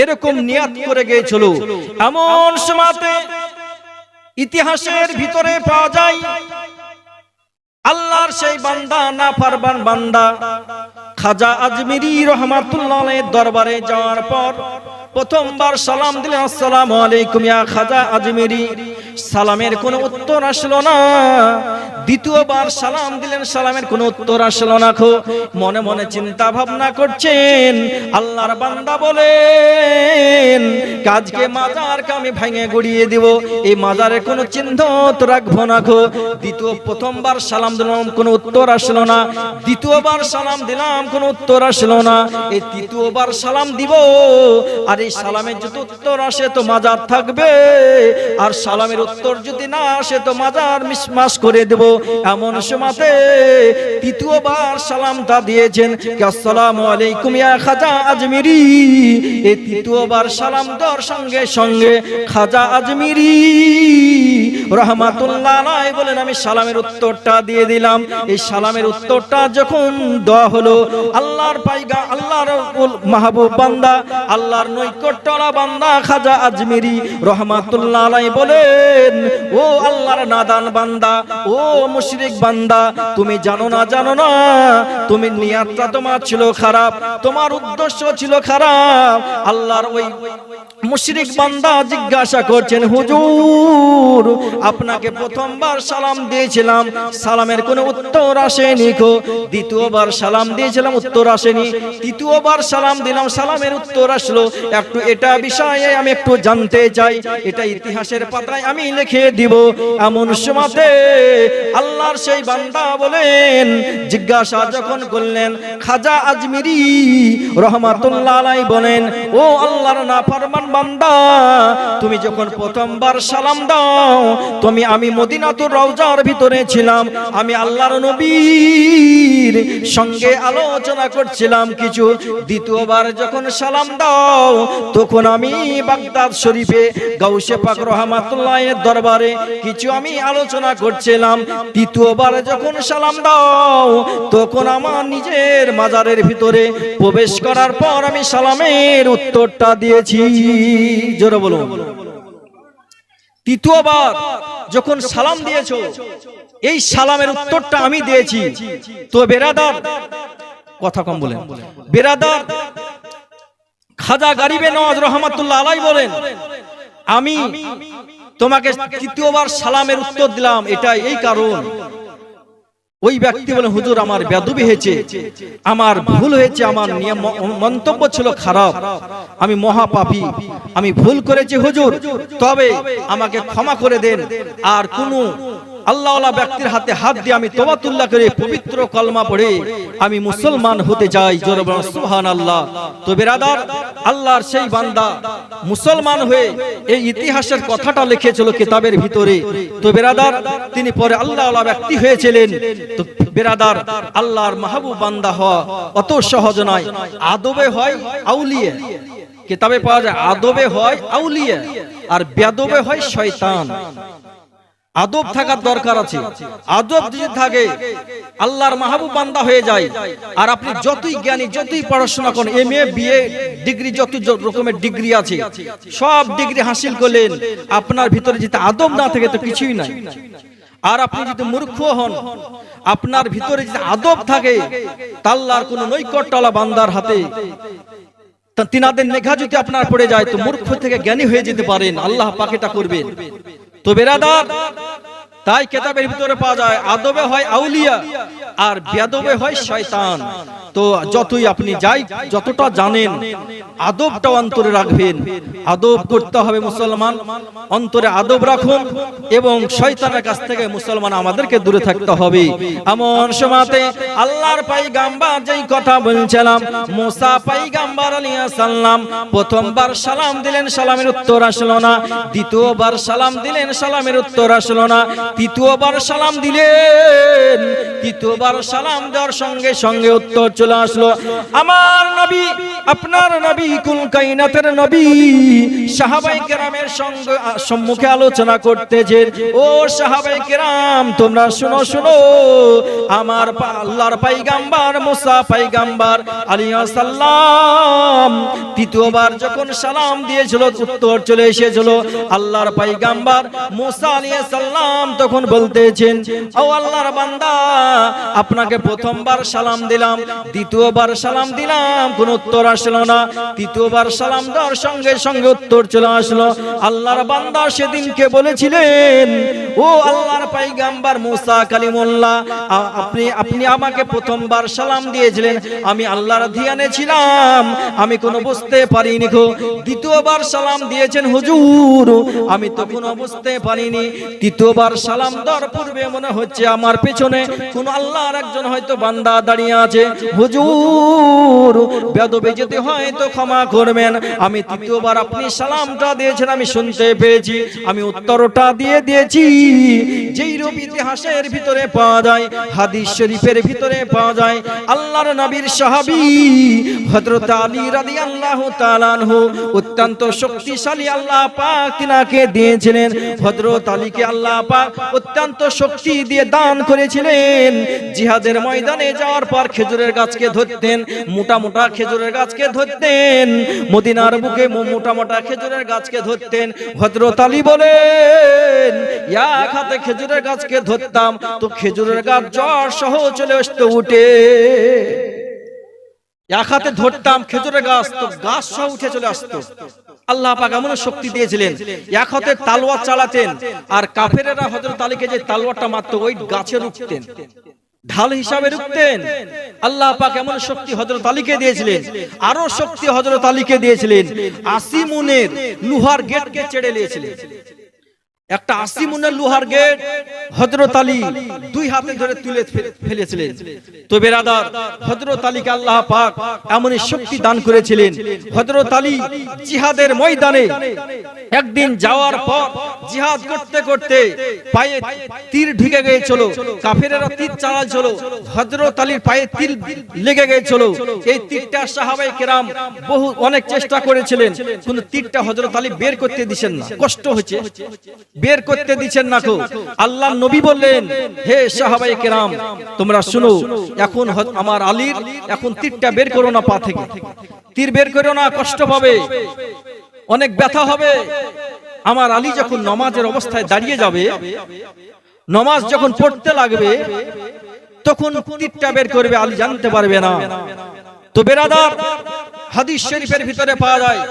এরকম নিয়ত করে গিয়েছিল। এমন সময়তে ইতিহাসের ভিতরে পাওয়া যায় আল্লাহর সেই বান্দা, নাফরমান বান্দা খাজা আজমিরি রহমাতুল্লাহ আলাইহির দরবারে যাওয়ার পর প্রথমবার সালাম দিলেন, আসসালামু আলাইকুম ইয়া খাজা আজমিরি, সালামের কোনো উত্তর আসলো না। দ্বিতীয়বার সালাম দিলেন, সালামের কোনো উত্তর আসলো না। মনে মনে চিন্তা ভাবনা করছেন, আল্লাহর বান্দা বলেন আজকে মাজারকে আমি ভেঙে গুড়িয়ে দিব, এই মাজারে কোনো চিহ্ন তো রাখবো না। প্রথমবার সালাম দিলাম, কোনো উত্তর আসলো না। দ্বিতীয়বার সালাম দিলাম, কোনো উত্তর আসলো না। এই তৃতীয়বার সালাম দিব, আর এই সালামের যদি উত্তর আসে তো মাজার থাকবে, আর সালামের উত্তর যদি না আসে তো মাজার মিসমাস করে দেব। এমন সময়তে তৃতীয়বার সালামটা দিয়েছেন, আসসালামু আলাইকুম ইয়া খাজা আজমিরি। এই তৃতীয়বার সালাম দেওয়ার সঙ্গে সঙ্গে খাজা আজমিরি রহমাতুল্লাহ আলাইহি বলেন আমি সালামের উত্তরটা দিয়ে দিলাম। এই সালামের উত্তরটা যখন দেওয়া হলো, আল্লাহর পাইগা আল্লাহর মাহবুব বান্দা, আল্লাহর নৈকট্যওয়ালা বান্দা খাজা আজমিরি রহমাতুল্লাহ আলাইহি বলেন, ও আল্লাহর নাদান বান্দা, ও মুশরিক বান্দা, তুমি জানো না তুমি নিয়তটা তোমার ছিল খারাপ, তোমার উদ্দেশ্য ছিল খারাপ। আল্লাহর ওই মুশরিক বান্দা জিজ্ঞাসা করছেন, হুজুর আপনাকে প্রথমবার সালাম দিয়েছিলাম, সালামের কোনো উত্তর আসেনি গো। দ্বিতীয়বার সালাম দিয়েছিলাম, উত্তর আসেনি। তৃতীয়বার সালাম দিলাম, সালামের উত্তর আসলো। একটু এটা বিষয়ে আমি একটু জানতে চাই, এটা ইতিহাসের পাতায় আমি লিখে দিব। এমন সময়তে আল্লাহর সেই বান্দা বলেন, জিজ্ঞাসা যখন করলেন, খাজা আজমিরি রহমাতুল্লাহ আলাইহি বলেন, ও আল্লাহর নাফরমান নাফরমান বান্দা, তুমি যখন প্রথমবার সালাম দাও, আমি মদিনাতুর রওজার ভিতরে ছিলাম, আমি আল্লাহর নবীর সঙ্গে আলোচনা করছিলাম কিছু। দ্বিতীয়বার যখন সালাম দাও, তখন আমি বাগদাদ শরীফে গাউসে পাক রহমাতুল্লাহের দরবারে কিছু আমি আলোচনা করছিলাম। তৃতীয়বার যখন সালাম দাও, তখন আমার নিজের মাজারের ভিতরে প্রবেশ করার পর আমি সালামের উত্তরটা দিয়েছি। জোরে বলুন। তৃতীয়বার যখন সালাম দিয়েছো, এই সালামের উত্তরটা আমি দিয়েছি। তো বেরাদার, কথা কম বলেন, বেরাদার খাজা গরিবে নওয়াজ রহমাতুল্লাহ আলাইহি বলেন, আমি তোমাকে তৃতীয়বার সালামের উত্তর দিলাম, এটা এই কারণ। ওই ব্যক্তি বলেন, হুজুর আমার বেয়াদবি হয়েছে, আমার ভুল হয়েছে, আমার মন্তব্য ছিল খারাপ, আমি মহাপাপী, আমি ভুল করেছি হুজুর, তবে আমাকে ক্ষমা করে দেন। আর কোন আল্লাহওয়ালা ব্যক্তির হাতে হাত দিয়ে আমি তওবাতুল্লাহ করে পবিত্র কলমা পড়ে আমি মুসলমান হতে চাই। জোরে বলুন সুবহানাল্লাহ। তো বেরাদার, আল্লাহর সেই বান্দা মুসলমান হয়ে এই ইতিহাসের কথাটা লিখেছিল কিতাবের ভিতরে। তো বেরাদার, তিনি পরে আল্লাহওয়ালা ব্যক্তি হয়েছিলেন। তো বেরাদার, আল্লাহর মাহবুব বান্দা হওয়া অত সহজ নয়। আদবে হয় আউলিয়া, কিতাবে পাওয়া যায় আদবে হয় আউলিয়া, আর বেয়াদবে হয় শয়তান। আদব থাকার দরকার আছে। আদব যদি থাকে, আল্লাহর মাহবুব বান্দা হয়ে যায়। আর আপনি যতই জ্ঞানী, যতই পড়াশোনা করেন, MA BA ডিগ্রি, যত রকমের ডিগ্রি আছে, সব ডিগ্রি হাসিল করলেন, আপনার ভিতরে যদি আদব না থাকে তো কিছুই নাই। আর আপনি যদি মূর্খ হন, আপনার ভিতরে যদি আদব থাকে, আল্লাহর কোন নৈকট্যওয়ালা বান্দার হাতে তিনাদের নেঘা যদি আপনার পড়ে যায়, তো মূর্খ থেকে জ্ঞানী হয়ে যেতে পারেন। আল্লাহ পাক এটা করবেন। তো বেরাদার, তাই কিতাবের ভিতরে পাওয়া যায় আদবে হয় আউলিয়া আর বেয়াদবে হয় শয়তান। তো যতই আপনি যাই, যতটা জানেন, আদবটা অন্তরে রাখবেন। আদব করতে হবে মুসলমান, অন্তরে আদব রাখুন, এবং শয়তানের কাছ থেকে মুসলমান আমাদেরকে দূরে থাকতে হবে। এমন সময়তে আল্লাহর পয়গম্বর যেই কথা বলছিলাম, মুসা পয়গম্বর আলাইহিস সালাম প্রথমবার সালাম দিলেন, সালামের উত্তর আসলো না। দ্বিতীয়বার সালাম দিলেন, সালামের উত্তর আসলো না। তৃতীয়বার সালাম দিলেন, তৃতীয়বার সালাম দেওয়ার সঙ্গে সঙ্গে উত্তর চলে আসলো। আমার নবী, আপনার নবী, কুল কায়নাতের নবী সাহাবায়ে কেরামের সঙ্গে সম্মুখে আলোচনা করতেছেন। ও সাহাবায়ে কেরাম, তোমরা শুনো শুনো, আমার আল্লাহর পয়গম্বর মুসা পয়গম্বর আলাইহিস সালাম তৃতীয়বার যখন সালাম দিয়েছিল, উত্তর চলে এসেছিল। আল্লাহর পয়গম্বর মুসা আলাইহিস সালাম তখন বলতেছেন, ও আল্লাহর বান্দা, আপনাকে প্রথমবার সালাম দিলাম, দ্বিতীয়বার সালাম দিলাম, কোন উত্তর আসলো না। তৃতীয়বার সালাম দেওয়ার সঙ্গে সঙ্গে উত্তর চলে আসলো। আল্লাহর বান্দা সেদিনকে বলেছিলেন, ও আল্লাহর পয়গম্বর মুসা কালিমুল্লাহ, আপনি আমাকে প্রথমবার সালাম দিয়েছিলেন, আমি আল্লাহর ধ্যানে ছিলাম, আমি কোনো বুঝতে পারিনি। দ্বিতীয়বার সালাম দিয়েছেন হুজুর, আমি তো কোনো বুঝতে পারিনি। তৃতীয়বার সালাম দেওয়ার পূর্বে মনে হচ্ছে আমার পেছনে কোন আল্লাহর একজন হয়তো বান্দা দাঁড়িয়ে আছে। হুজুর, বেয়াদবি যেতে হয় তো ক্ষমা করবেন, আমি তৃতীয়বার আপনি সালামটা দিয়েছেন আমি শুনতে পেয়েছি, আমি উত্তরটা দিয়ে দিয়েছি। যেই রূপ ইতিহাসের ভিতরে পাওয়া যায়, হাদিস শরীফের ভিতরে পাওয়া যায়, আল্লাহর নবীর সাহাবী হযরত আলী রাদিয়াল্লাহু তাআলা আনহু অত্যন্ত শক্তিশালী আল্লাহ পাক তিনাকে দিয়েছিলেন। হযরত আলীকে আল্লাহ পাক অত্যন্ত শক্তি দিয়ে দান করেছিলেন। জিহাদের ময়দানে যাওয়ার পর খেজুরের গাছকে ধরতেন, মোটা মোটা খেজুরের গাছকে ধরতেন, মদিনার বুকে মোটা মোটা খেজুরের গাছকে ধরতেন। হযরত আলী বলেন, এক হাতে খেজুরের গাছকে ধরতাম তো খেজুরের গাছ জ্বর সহ চলে আসতো উঠে। এক হাতে ধরতাম খেজুরের গাছ তো গাছ সহ উঠে চলে আসতো। আল্লাহ পাক এমন শক্তি দিয়েছিলেন। এক হাতে তালওয়ার চালাতেন, আর কাফেরেরা হযরত আলীকে যে তালওয়ারটা মারতো ওই গাছে রুখতেন, ঢাল হিসাবে রুখতেন। আল্লাহ পাক এমন শক্তি হযরত আলীকে দিয়েছিলেন। আরো শক্তি হযরত আলীকে দিয়েছিলেন, 80 মুনের লোহার গেটকে ছেড়ে দিয়েছিলেন। একটা 80 মুনের লোহার গেট হযরত আলী দুই হাতে ধরে তুলে ফেলেছিলেন। তো বেরাদার, হযরত আলীকে আল্লাহ পাক এমনই শক্তি দান করেছিলেন। হযরত আলী জিহাদের ময়দানে একদিন যাওয়ার পর জিহাদ করতে করতে পায়ে তীর ঢুকে গিয়েছিল, কাফেরেরা তীর চালাচ্ছিল, হযরত আলীর পায়ে তীর লেগে গিয়েছিল। এই তীরটা সাহাবায়ে কেরাম অনেক চেষ্টা করেছিলেন, কিন্তু তীরটা হযরত আলী বের করতে দিবেন না, কষ্ট হচ্ছে, বের করতে দিচ্ছেন না। আল্লাহর নবী বললেন, হে সাহাবায়ে কেরাম তোমরা শুনো, এখন আমার আলীর এখন তীরটা বের করো না, পা থেকে তীর বের করো না, কষ্ট পাবে, অনেক ব্যথা হবে। আমার আলী যখন নামাজের অবস্থায় দাঁড়িয়ে যাবে, নামাজ যখন পড়তে লাগবে, তখন তীরটা বের করবে, আলী জানতে পারবে না। তো বেরাদার, হাদিস শরীফের ভিতরে পাওয়া যায়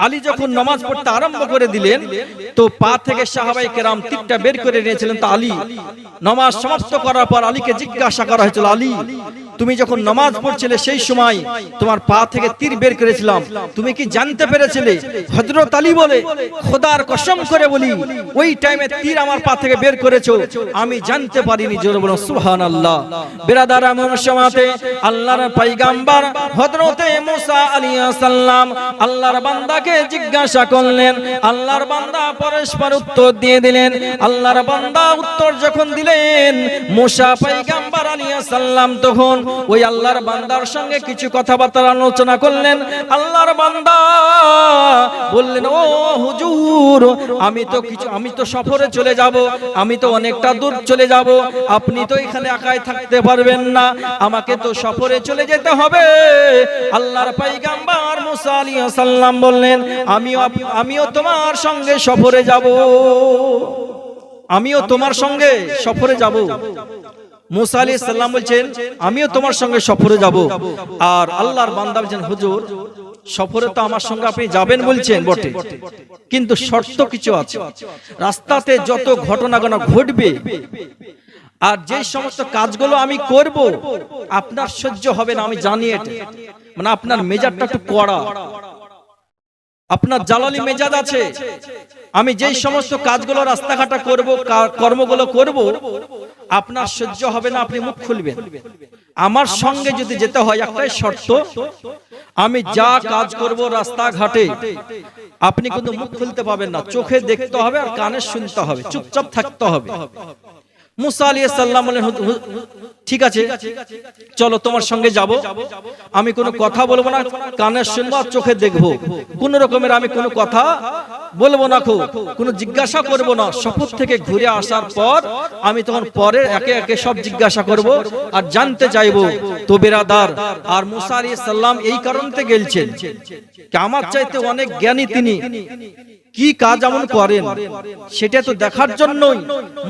আলী যখন নামাজ পড়তে আরম্ভ করে দিলেন, তো পা থেকে সাহাবায়ে কেরাম তীরটা বের করে নিয়েছিলেন। তো আলী নামাজ সমাপ্ত করার পর আলীকে জিজ্ঞাসা করা হয়েছিল, আলী তুমি যখন নামাজ পড়ছিলে সেই সময় তোমার পা থেকে তীর বের করেছিলাম, তুমি কি জানতে পেরেছিলে? হযরত আলী বলে, খোদার কসম করে বলি, ওই টাইমে তীর আমার পা থেকে বের করেছো, আমি জানতে পারিনি। জোরে বলুন সুবহানাল্লাহ। বিরাদার, এমন সময়তে আল্লাহর পয়গম্বর হযরতে মুসা আলাইহিস সালাম আল্লাহর বান্দাকে জিজ্ঞাসা করলেন, আল্লাহর বান্দা পরস্পর উত্তর দিয়ে দিলেন। আল্লাহর বান্দা উত্তর যখন দিলেন, মুসা পয়গম্বর আলাইহিস সালাম তখন ওই আল্লাহর বান্দার সঙ্গে কিছু কথাবার্তা আলোচনা করলেন। আল্লাহর বান্দা বললেন, ও হুজুর, আমি তো সফরে চলে যাব, আমি তো অনেকটা দূর চলে যাব, আপনি তো এখানে একাই থাকতে পারবেন না, আমাকে তো সফরে চলে যেতে হবে। আল্লাহর পয়গম্বর মুসা আলাইহিস সালাম বললেন, আমিও তোমার সঙ্গে সফরে যাব, আমিও তোমার সঙ্গে সফরে যাব। মুসা আলাইহিস সালাম বলছেন, আমিও তোমার সঙ্গে সফরে যাব। আর আল্লাহর বান্দা বলছেন, হুজুর সফরে তো আমার সঙ্গে আপনি যাবেন বলছেন বটে, কিন্তু শর্ত কিছু আছে। রাস্তাতে যত ঘটনা ঘটবে আর যে সমস্ত কাজগুলো আমি করব আপনার সহ্য হবে না, আমি জানি এটা। মানে আপনার মেজাজটা একটু কড়া, আপনার জালালি মেজাজ আছে। আমি যেই সমস্ত কাজগুলো রাস্তাঘাটা করব, কর্মগুলো করব, আপনার সহ্য হবে না, আপনি মুখ খুলবেন। আমার সঙ্গে যদি যেতে হয়, একটাই শর্ত, আমি যা কাজ করব রাস্তাঘাটে আপনি কিন্তু মুখ খুলতে পাবেন না, চোখে দেখতে হবে আর কানে শুনতে হবে, চুপচাপ থাকতে হবে। মুসা আলাইহিস সালাম বলেন, ঠিক আছে চলো তোমার সঙ্গে যাব, আমি কোনো কথা বলবো না, কানে শুনবো আর চোখে দেখবো, কোন রকমের আমি কোনো কথা বলবো না, কোনো জিজ্ঞাসা করব না। শপথ থেকে ঘুরে আসার পর আমি তখন পরে একে একে সব জিজ্ঞাসা করব আর জানতে চাইবো। তো বেরাদার, আর মুসা আলাইহিস সালাম এই কারণতে গেলছেন, আমার চাইতে অনেক জ্ঞানী তিনি, কি কাজ এমন করেন সেটা তো দেখার জন্যই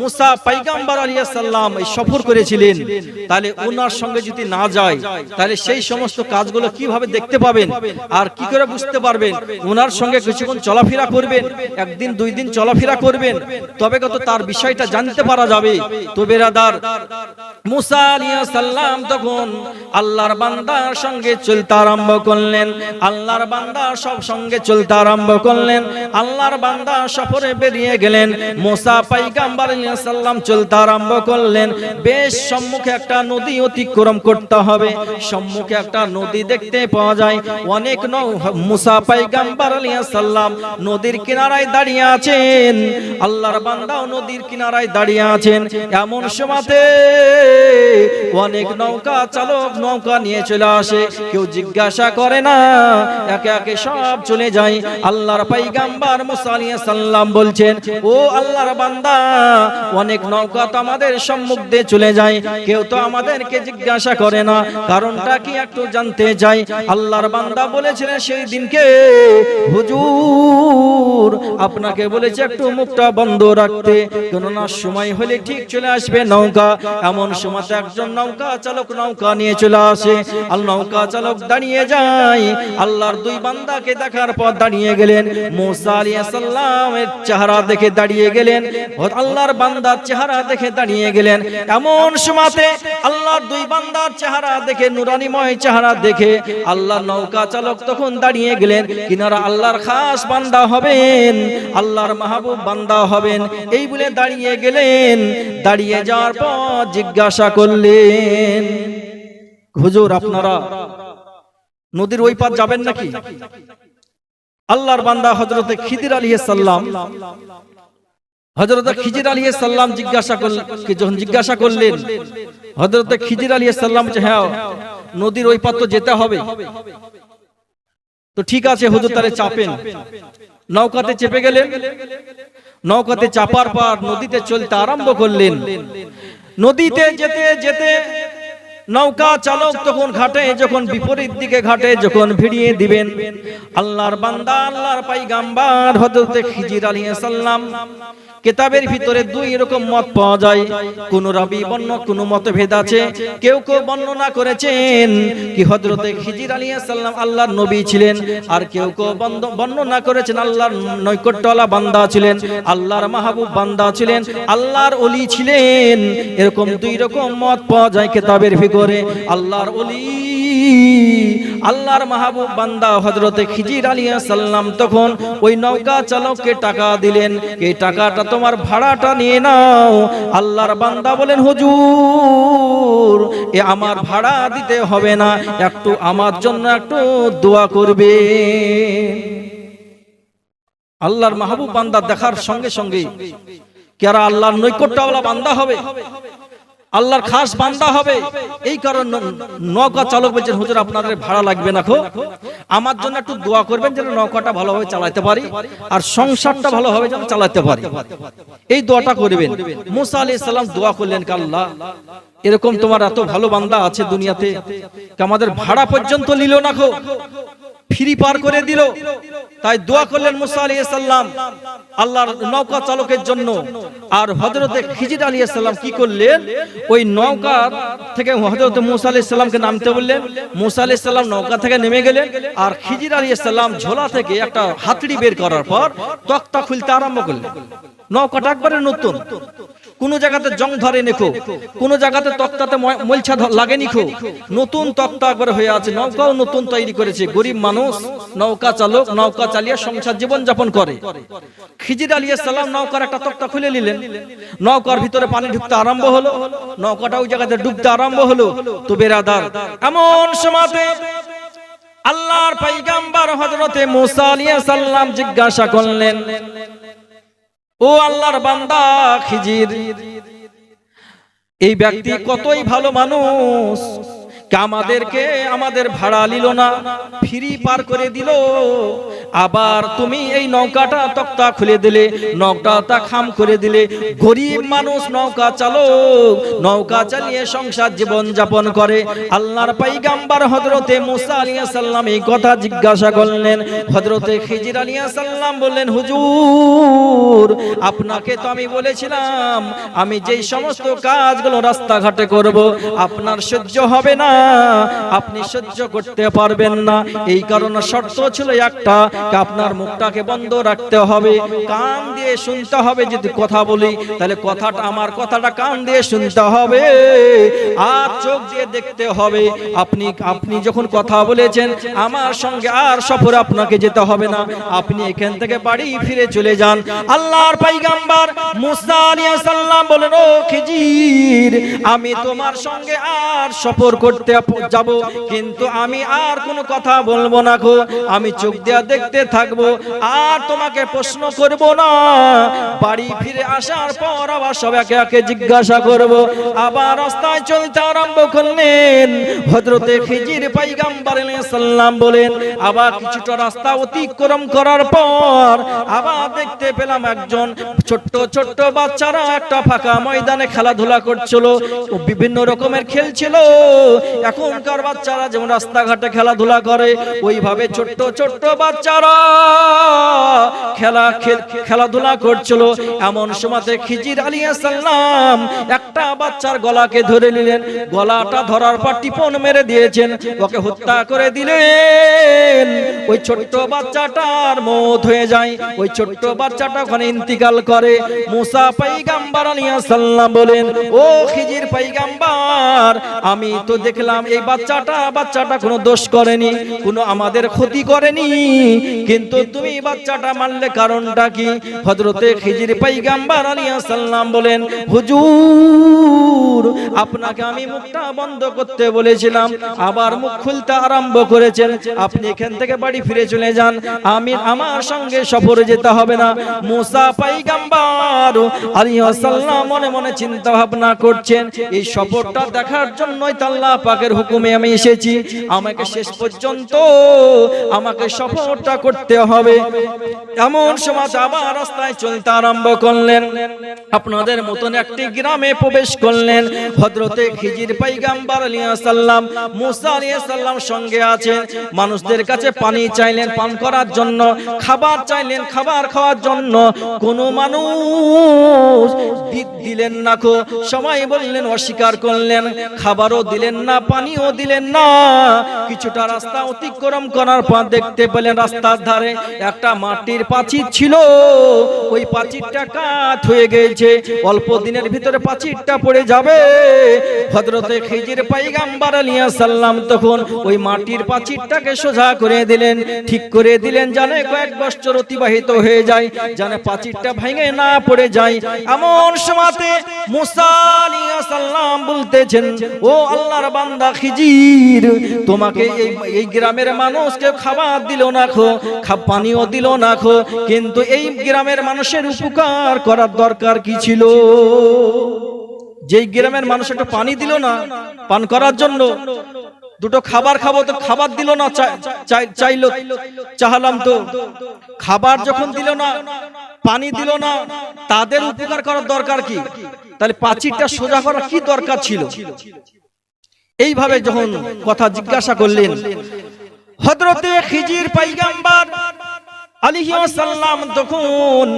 মুসা পয়গম্বর আলাইহিস সালাম এই সফর করেছিলেন। তাহলে ওনার সঙ্গে যদি না যায়, তাহলে সেই সমস্ত কাজগুলো কিভাবে দেখতে পাবেন আর কি করে বুঝতে পারবেন? ওনার সঙ্গে কিছুক্ষণ চলাফেরা করবেন, একদিন দুই দিন চলাফেরা করবেন, তবে কত তার বিষয়টা জানতে পারা যাবে। তো বেরাদার, মুসা আলাইহিস সালাম তখন আল্লাহর বান্দার সঙ্গে চলতে আরম্ভ করলেন, আল্লাহর বান্দা সব সঙ্গে চলতে আরম্ভ করলেন। আল্লাহর বান্দা সফরে বেরিয়ে গেলেন, মুসা পয়গম্বর আলাইহিস সালাম চলতে আরম্ভ করলেন। বেশ সম্মুখে একটা নদী অতিক্রম করতে হবে, সম্মুখে একটা নদী দেখতে পাওয়া যায়, অনেক মুসা পয়গম্বর আলাইহিস সালাম নদীর কিনারায় দাঁড়িয়ে আছেন, আল্লাহর বান্দাও নদীর কিনারায় দাঁড়িয়ে আছেন। এমন সময়তে অনেক নৌকা চালক নৌকা নিয়ে চলে আসে, কেউ জিজ্ঞাসা করে না, একে একে সব চলে যায়। আল্লাহর পয়গম্বর মুসা আলাইহিস সালাম বলছেন, ও আল্লাহর বান্দা, অনেক নৌকা তো আমাদের সম্মুখ দিয়ে চলে যায়, কেউ তো আমাদেরকে জিজ্ঞাসা করে না, কারণটা কি একটু জানতে চাই। আল্লাহর বান্দা বলেছিলেন সেই দিনকে, হুজুর আপনাকে বলেছে একটু মুখটা বন্ধ রাখতে, কেননা সময় হলে ঠিক চলে আসবে নৌকা। এমন সময় একজন নৌকা চালক নৌকা নিয়ে চলে আসে, আর নৌকা চালক দাঁড়িয়ে যায়। আল্লাহর দুই বান্দাকে দেখার পর দাঁড়িয়ে গেলেন। মুসা আলাইহিস সালামের চেহারা দেখে দাঁড়িয়ে গেলেন, আল্লাহর বান্দার চেহারা দেখে দাঁড়িয়ে গেলেন। এমন সময়তে আল্লাহর দুই বান্দার চেহারা দেখে, নুরানিময় চেহারা দেখে আল্লাহর নৌকা চালক তখন দাঁড়িয়ে গেলেন, কিনারা আল্লাহর খাস বান্দা হবেন, আল্লাহর মাহবুব বান্দা হবেন, এই বলে দাঁড়িয়ে গেলেন। দাঁড়িয়ে যাওয়ার পর জিজ্ঞাসা করলেন, হুজুর আপনারা নদীর ওই পার যাবেন নাকি? আল্লাহর বান্দা হযরতে খিজির আলাইহিস সালাম, হযরতে খিজির আলাইহিস সালাম জিজ্ঞাসা করলেন, হযরতে খিজির আলাইহিস সালাম যে হ্যাঁ নদীর ওই পার তো যেতে হবে। তো ঠিক আছে হুজুর তাহলে চাপেন। নৌকাতে চেপে গেলেন। নৌকাতে চাপার পর নদীতে চলতে আরম্ভ করলেন। নদীতে যেতে যেতে নৌকা চালক তখন ঘাটে যখন বিপরীত দিকে ঘাটে যখন ভিড়িয়ে দিবেন, আল্লাহর বান্দা আল্লাহর পয়গম্বর হযরতে খিজির আলাইহিস সালাম, কিতাবের ভিতরে দুই রকম মত পাওয়া যায়। কোন রাবী কোন মতভেদ আছে। কেউ কেউ বর্ণনা করেছেন কি হযরতে খিজির আলাইহিস সালাম আল্লাহর নবী ছিলেন, আর কেউ কেউ বর্ণনা করেছেন আল্লাহর নৈকট্যওয়ালা বান্দা ছিলেন, আল্লাহর মাহবুব বান্দা ছিলেন, আল্লাহর ওলি ছিলেন। এরকম দুই রকম মত পাওয়া যায় কিতাবের ভিতরে। আল্লাহর ওলি, আল্লাহর মাহবুব বান্দা হযরতে খিজির আলাইহিস সালাম তখন ওই নৌকা চালককে টাকা দিলেন, এই টাকাটা তোমার ভাড়াটা নিয়ে নাও। আল্লাহর বান্দা বলেন, হুজুর এ আমার ভাড়া দিতে হবে না, একটু আমার জন্য একটু দোয়া করবে। আল্লাহর মাহবুব বান্দা দেখার সঙ্গে সঙ্গে কারা আল্লাহর নৈকট্যওয়ালা বান্দা হবে, আল্লাহর খাস বান্দা হবে। এই কারণে নৌকা চালক বলছেন, হুজুর আপনাদের ভাড়া লাগবে না, আমার জন্য একটু দোয়া করবেন যেন নৌকাটা ভালোভাবে চালাতে পারি আর সংসারটা ভালোভাবে যেন চালাতে পারি, এই দোয়াটা করবেন। মুসা আলাইহিস সালাম দোয়া করলেন, আল্লাহ এরকম তোমার এত ভালো বান্দা আছে দুনিয়াতে, আমাদের ভাড়া পর্যন্ত নিল না, ফ্রি পার করে দিল। তাই দোয়া করলেন মুসা আলাইহিস সালাম আল্লাহর নৌকা চালকের জন্য। আর হযরতে খিজির আলাইহিস সালাম কি করলেন, ওই নৌকা থেকে হযরতে মুসা আলাইহিস সালামকে নামতে বললেন। মুসা আলাইহিস সালাম নৌকা থেকে নেমে গেলেন, আর খিজির আলাইহিস সালাম ঝোলা থেকে একটা হাতড়ি বের করার পর তক্তা খুলতে আরম্ভ করলেন। নৌকাটা একবারে নতুন, কোন জায়গাতে জং ধরে নেখো, কোন জায়গাতে তক্তাতে মলছা লাগেনি, নতুন তক্তা একবার হয়ে আছে। নৌকাও নতুন তৈরি করেছে। গরিব মানুষ নৌকা চালক, নৌকা চালিয়ে সংসার জীবন যাপন করে। খিজির আলাইহিস সালাম নৌকার একটা তক্তা খুলে নিলেন, নৌকার ভিতরে পানি ঢুকতে আরম্ভ হলো, নৌকাটা ওই জায়গাতে ডুবতে আরম্ভ হলো। তো বেরাদার, এমন সময়তে আল্লাহর পয়গম্বর হযরতে মুসা আলাইহিস সালাম জিজ্ঞাসা করলেন, ও আল্লাহর বান্দা খিজির, এই ব্যক্তি কতই ভালো মানুষ, আমাদেরকে আমাদের ভাড়া নিল না, ফ্রি পার করে দিল। আবার তুমি এই নৌকাটা তক্তা খুলে দিলে, নৌকাটা খাম করে দিলে। গরিব মানুষ নৌকা চালক, নৌকা চালিয়ে সংসার জীবন যাপন করে। আল্লাহর পয়গম্বর হযরতে মুসা আলাইহিস সালাম এই কথা জিজ্ঞাসা করলেন। হযরতে খিজির আলাইহিস সালাম বললেন, হুজুর আপনাকে তো আমি বলেছিলাম আমি যেই সমস্ত কাজগুলো রাস্তাঘাটে করব আপনার সহ্য হবে না, আপনি সহ্য করতে পারবেন না। এই কারণে শর্ত ছিল একটা, আপনার মুখটাকে বন্ধ রাখতে হবে, কান দিয়ে শুনতে হবে। যদি কথা বলি তাহলে কথাটা, আমার কথাটা কান দিয়ে শুনতে হবে আর চোখ দিয়ে দেখতে হবে। আপনি যখন কথা বলেছেন আমার সঙ্গে আর সফরে আপনাকে যেতে হবে না, আপনি এখান থেকে বাড়ি ফিরে চলে যান। আল্লাহর পয়গম্বর মুসা আলাইহিস সালাম বলেন, ও খিজির আমি তোমার সঙ্গে আর সফর করতে যাব, কিন্তু আমি আর কোনো কথা বলবো না, আমি চোখ দিয়ে দেখতে থাকবো আর তোমাকে প্রশ্ন করব না। বাড়ি ফিরে আসার পর আবার সব একে একে জিজ্ঞাসা করব। আবার রাস্তায় চলতে আরম্ভ করলেন। হযরতে খিজির পয়গম্বর আলাইহিস সালাম বলেন, আবার কিছুটা রাস্তা অতিক্রম করার পর আবার দেখতে পেলাম একজন ছোট্ট ছোট্ট বাচ্চারা একটা ফাঁকা ময়দানে খেলাধুলা করছিল, বিভিন্ন রকমের খেলছিল। এখনকার বাচ্চারা যেমন রাস্তাঘাটে খেলাধুলা করে, ওইভাবে ছোট্ট ছোট্ট বাচ্চারা খেলাধুলা করছিল। এমন সময়তে খিজির আলাইহিস সালাম একটা বাচ্চার গলাকে ধরে নিলেন, গলাটা ধরার পর টিপন মেরে দিয়েছেন, ওকে হত্যা করে দিলেন। ওই ছোট্ট বাচ্চাটার মওত হয়ে যায়, ওই ছোট্ট বাচ্চাটা ওখানে ইন্তিকাল করে। মুসা পয়গম্বর আলাইহিস সালাম বলেন, ও খিজির পয়গম্বর, আমি তো দেখলাম এই বাচ্চাটা কোনো দোষ করেনি, কোনো আমাদের ক্ষতি করেনি, কিন্তু তুমি বাচ্চাটা মারলে কারণটা কি? হযরতে খিজির পয়গম্বর আলাইহিস সালাম বলেন, হুজুর, আপনাকে আমি মুখটা বন্ধ করতে বলেছিলাম, আবার মুখ খুলতে আরম্ভ করেছেন, আপনি এখান থেকে বাড়ি ফিরে চলে যান, আমার সঙ্গে সফরে যেতে হবে না। মুসা পয়গম্বর আলাইহিস সালাম মনে মনে চিন্তা ভাবনা করছেন, এই সফরটা দেখার জন্যই তো আল্লাহ পাকের হুকুমে আমি এসেছি, আমাকে শেষ পর্যন্ত আমাকে সফরটা করতে হবে। এমন সময় আবার রাস্তায় চলতে আরম্ভ করলেন, আপনাদের মতন একটি গ্রামে প্রবেশ করলেন। হযরতে খিজির পয়গম্বর আলাইহিস সালাম মুসা আলাইহিস সালাম সঙ্গে আছে, মানুষদের কাছে পানি চাইলেন পান করার জন্য, খাবার চাইলেন খাবার খাওয়ার জন্য, কোন মানুষ দিলেন না কো, সবাই বললেন অস্বীকার করলেন, খাবারও দিলেন না পানিও দিলেন না। কিছুটা রাস্তা অতিক্রম করার পর দেখতে পেলেন রাস্তার ধারে একটা মাটির প্রাচীর ছিল, ওই প্রাচীরটা কাত হয়ে গেছে, অল্প দিনের ভিতরে প্রাচীরটা পড়ে যাবে। হযরতে খিজির পয়গম্বর আলাইহিস সালাম তখন ওই মাটির প্রাচীরটাকে সোজা করে দিলেন, ঠিক করে দিলেন, জানে কয়েক বছর অতিবাহিত হয়ে যায়, জানে প্রাচীরটা ভেঙে না পড়ে যায়। এমন সময়তে মুসা আলাইহিস সালাম বলতেছেন, ও আল্লাহর বান্দা খিজির, তোমাকে এই গ্রামের মানুষকে খাবার দিল না খো, পানিও দিল না খো, কিন্তু এই গ্রামের মানুষের উপকার করার দরকার কি ছিল? যেই গ্রামের মানুষ একটু পানি দিল না পান করার জন্য, দুটো খাবার খাবো তো খাবার দিল না, চাইলো চাহলাম তো, খাবার যখন দিল না পানি দিল না, তাদের উপকার করার দরকার কি? তাহলে প্রাচীরটা সোজা করার কি দরকার ছিল? এইভাবে যখন কথা জিজ্ঞাসা করলেন, হযরতে খিজির পয়গম্বর আলাইহিস সালাম তখন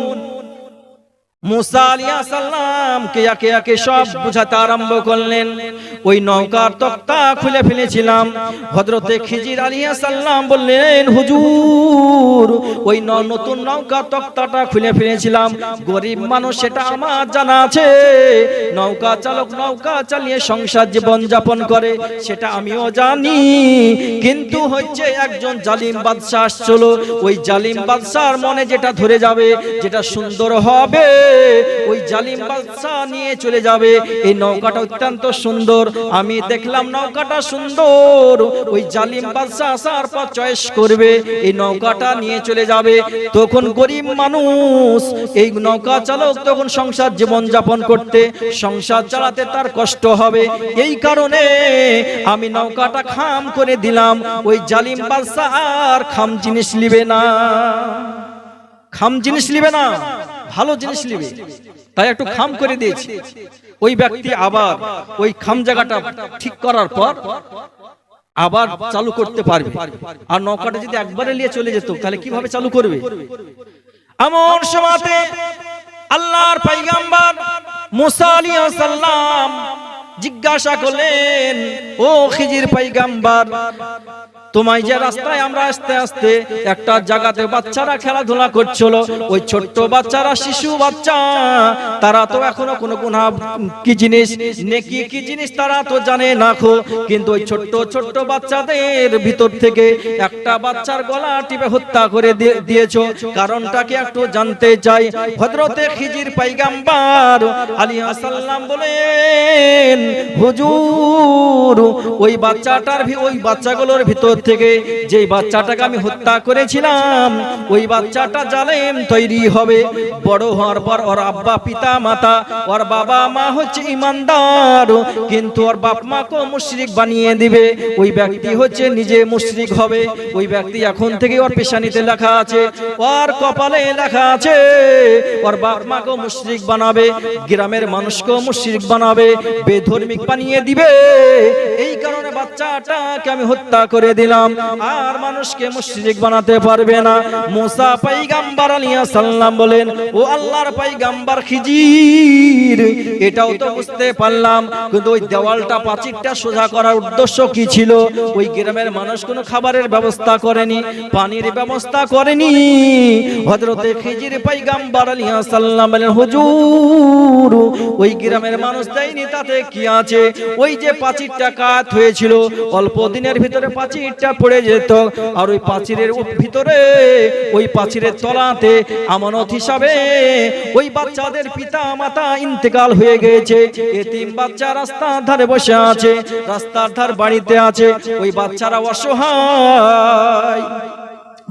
মুসা আলাইহিস সালামকে একে একে সব বুঝাতে আরম্ভ করলেন। ওই নৌকার তক্তা খুলে ফেলেছিলাম, হযরতে খিজির আলাইহিস সালাম বললেন, হুজুর, ওই নতুন নৌকার তক্তাটা খুলে ফেলেছিলাম, গরিব মানুষ সেটা আমার জানা আছে, নৌকা চালক নৌকা চালিয়ে সংসার জীবন যাপন করে সেটা আমিও জানি, কিন্তু হচ্ছে একজন জালিম বাদশা আসছিল, ওই জালিম বাদশার মনে যেটা ধরে যাবে, যেটা সুন্দর হবে, ওই জালিম বাদশা নিয়ে চলে যাবে। এই নৌকাটা অত্যন্ত সুন্দর, আমি দেখলাম নৌকাটা সুন্দর, ওই জালিম বাদশা আসার পর চয়েস করবে, এই নৌকাটা নিয়ে চলে যাবে। তখন গরিব মানুষ, এই নৌকা চালক তখন সংসার জীবন যাপন করতে, সংসার চালাতে তার কষ্ট হবে, এই কারণে আমি নৌকাটা খাম করে দিলাম। ওই জালিম বাদশা আর খাম জিনিস নিবে না, খাম জিনিস নিবে না, ভালো জিনিস নিবে, তাই একটু খাম করে দিয়েছি। ওই ব্যক্তি আবার ওই খাম জায়গাটা ঠিক করার পর আবার চালু করতে পারবে। আর নৌকাটা যদি একবারে নিয়ে চলে যেত তাহলে কিভাবে চালু করবে? এমন সময়তে আল্লাহর পয়গম্বর মুসা আলাইহিস সালাম জিজ্ঞাসা করলেন, ও খিজির পয়গম্বর, তোমায় যে রাস্তায় আমরা আস্তে আস্তে একটা জায়গাতে বাচ্চারা খেলাধুলা করছিল, ওই ছোট্ট বাচ্চারা, শিশু বাচ্চা, তারা তো এখনো কোনো গুনাহ কি জিনিস, নেকি কি জিনিস তারা তো জানে না খো, কিন্তু ওই ছোট্ট ছোট্ট বাচ্চাদের ভিতর থেকে একটা বাচ্চার গলা টিপে হত্যা করে দিয়েছো, কারণটা কি একটু জানতে চাই। হযরতে খিজির পয়গম্বর আলাইহিস সালাম বলেন, হুজুর, ওই বাচ্চাগুলোর ভিতর থেকে যেই বাচ্চাটাকে আমি হত্যা করেছিলাম, ওই বাচ্চাটা জালেম তৈরি হবে, বড় হওয়ার পর ওর আব্বা পিতা মাতা, ওর বাবা মা হচ্ছে ইমানদার, কিন্তু ওর বাপ মাকে মুশরিক বানিয়ে দিবে, ওই ব্যক্তি হচ্ছে নিজে মুশরিক হবে। ওই ব্যক্তি এখন থেকে ওর পেশানিতে লেখা আছে, ওর কপালে লেখা আছে, ওর বাপ মাকে মুশরিক বানাবে, গ্রামের মানুষকে মুশরিক বানাবে, বেধর্মিক বানিয়ে দিবে। এই কারণে বাচ্চাটাকে আমি হত্যা করে দিলাম, আর মানুষকে মুশরিক বানাতে পারবে না। মুসা পয়গম্বর আলাইহিস সালাম বলেন, ও আল্লাহর পয়গম্বর খিজির, এটাও তো বুঝতে পারলাম, কিন্তু ওই দেওয়ালটা প্রাচীরটা সোজা করার উদ্দেশ্য কি ছিল? ওই গ্রামের মানুষ কোনো খাবারের ব্যবস্থা করেনি, পানির ব্যবস্থা করেনি। হযরতে খিজির পয়গম্বর আলাইহিস সালাম বলেন, হুজুর ওই গ্রামের মানুষ দেয়নি, তাতে কি আছে? ওই যে প্রাচীরটা কাত হয়েছিল, অল্প দিনের ভিতরে প্রাচীরটা পড়ে যেত, আর ওই প্রাচীরের ভিতরে, ওই প্রাচীরের তলাতে আমানত হিসাবে ওই বাচ্চাদের পিতা মাতা ইন্তেকাল হয়ে গেছে, এতিম বাচ্চা রাস্তার ধারে বসে আছে, রাস্তার ধার বাড়িতে আছে, ওই বাচ্চারা অসহায়,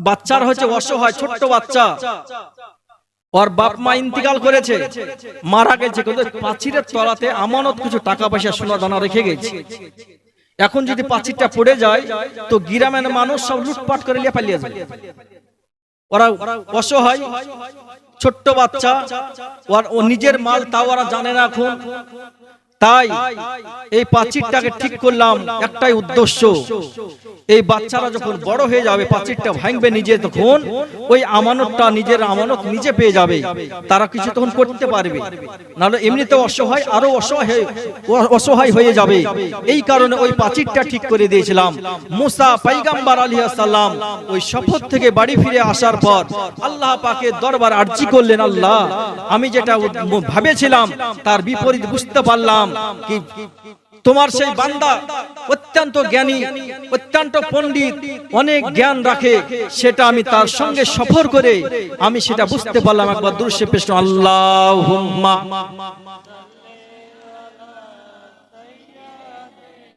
বাচ্চার হচ্ছে অসহায় ছোট্ট বাচ্চা, ওর বাপ মা ইন্তিকাল করেছে, মারা গেছে, কিন্তু প্রাচীরের তলাতে আমানত কিছু টাকা পয়সা সোনা দানা রেখে গেছে। এখন যদি প্রাচীরটা পড়ে যায় তো গ্রামের মানুষ সব লুটপাট করে নিয়ে পালিয়ে যাবে। ওরা অসহায় ছোট্ট বাচ্চা, ও নিজের মাল তাও ওরা জানে না এখন। তাই এই প্রাচীরটাকে ঠিক করলাম একটাই উদ্দেশ্য, এই বাচ্চারা যখন বড় হয়ে যাবে প্রাচীরটা ভাঙবে নিজে, তখন ওই আমানতটা, নিজের আমানত নিজে পেয়ে যাবে, তারা কিছু তখন করতে পারবে, নাহলে এমনিতে অসহায় আরো অসহায় হয়ে যাবে। এই কারণে ওই প্রাচীরটা ঠিক করে দিয়েছিলাম। মুসা পয়গম্বর আলাইহিস সালাম ওই শপথ থেকে বাড়ি ফিরে আসার পর আল্লাহ পাকের দরবার আরজি করলেন, আল্লাহ আমি যেটা ভেবেছিলাম তার বিপরীত বুঝতে পারলাম, কি তোমার সেই বান্দা অত্যন্ত জ্ঞানী, অত্যন্ত পণ্ডিত, অনেক জ্ঞান রাখে, সেটা আমি তার সঙ্গে সফর করে আমি সেটা বুঝতে পারলাম। একবার দুরূদ শরীফ পেশ করুন, আল্লাহুম্মা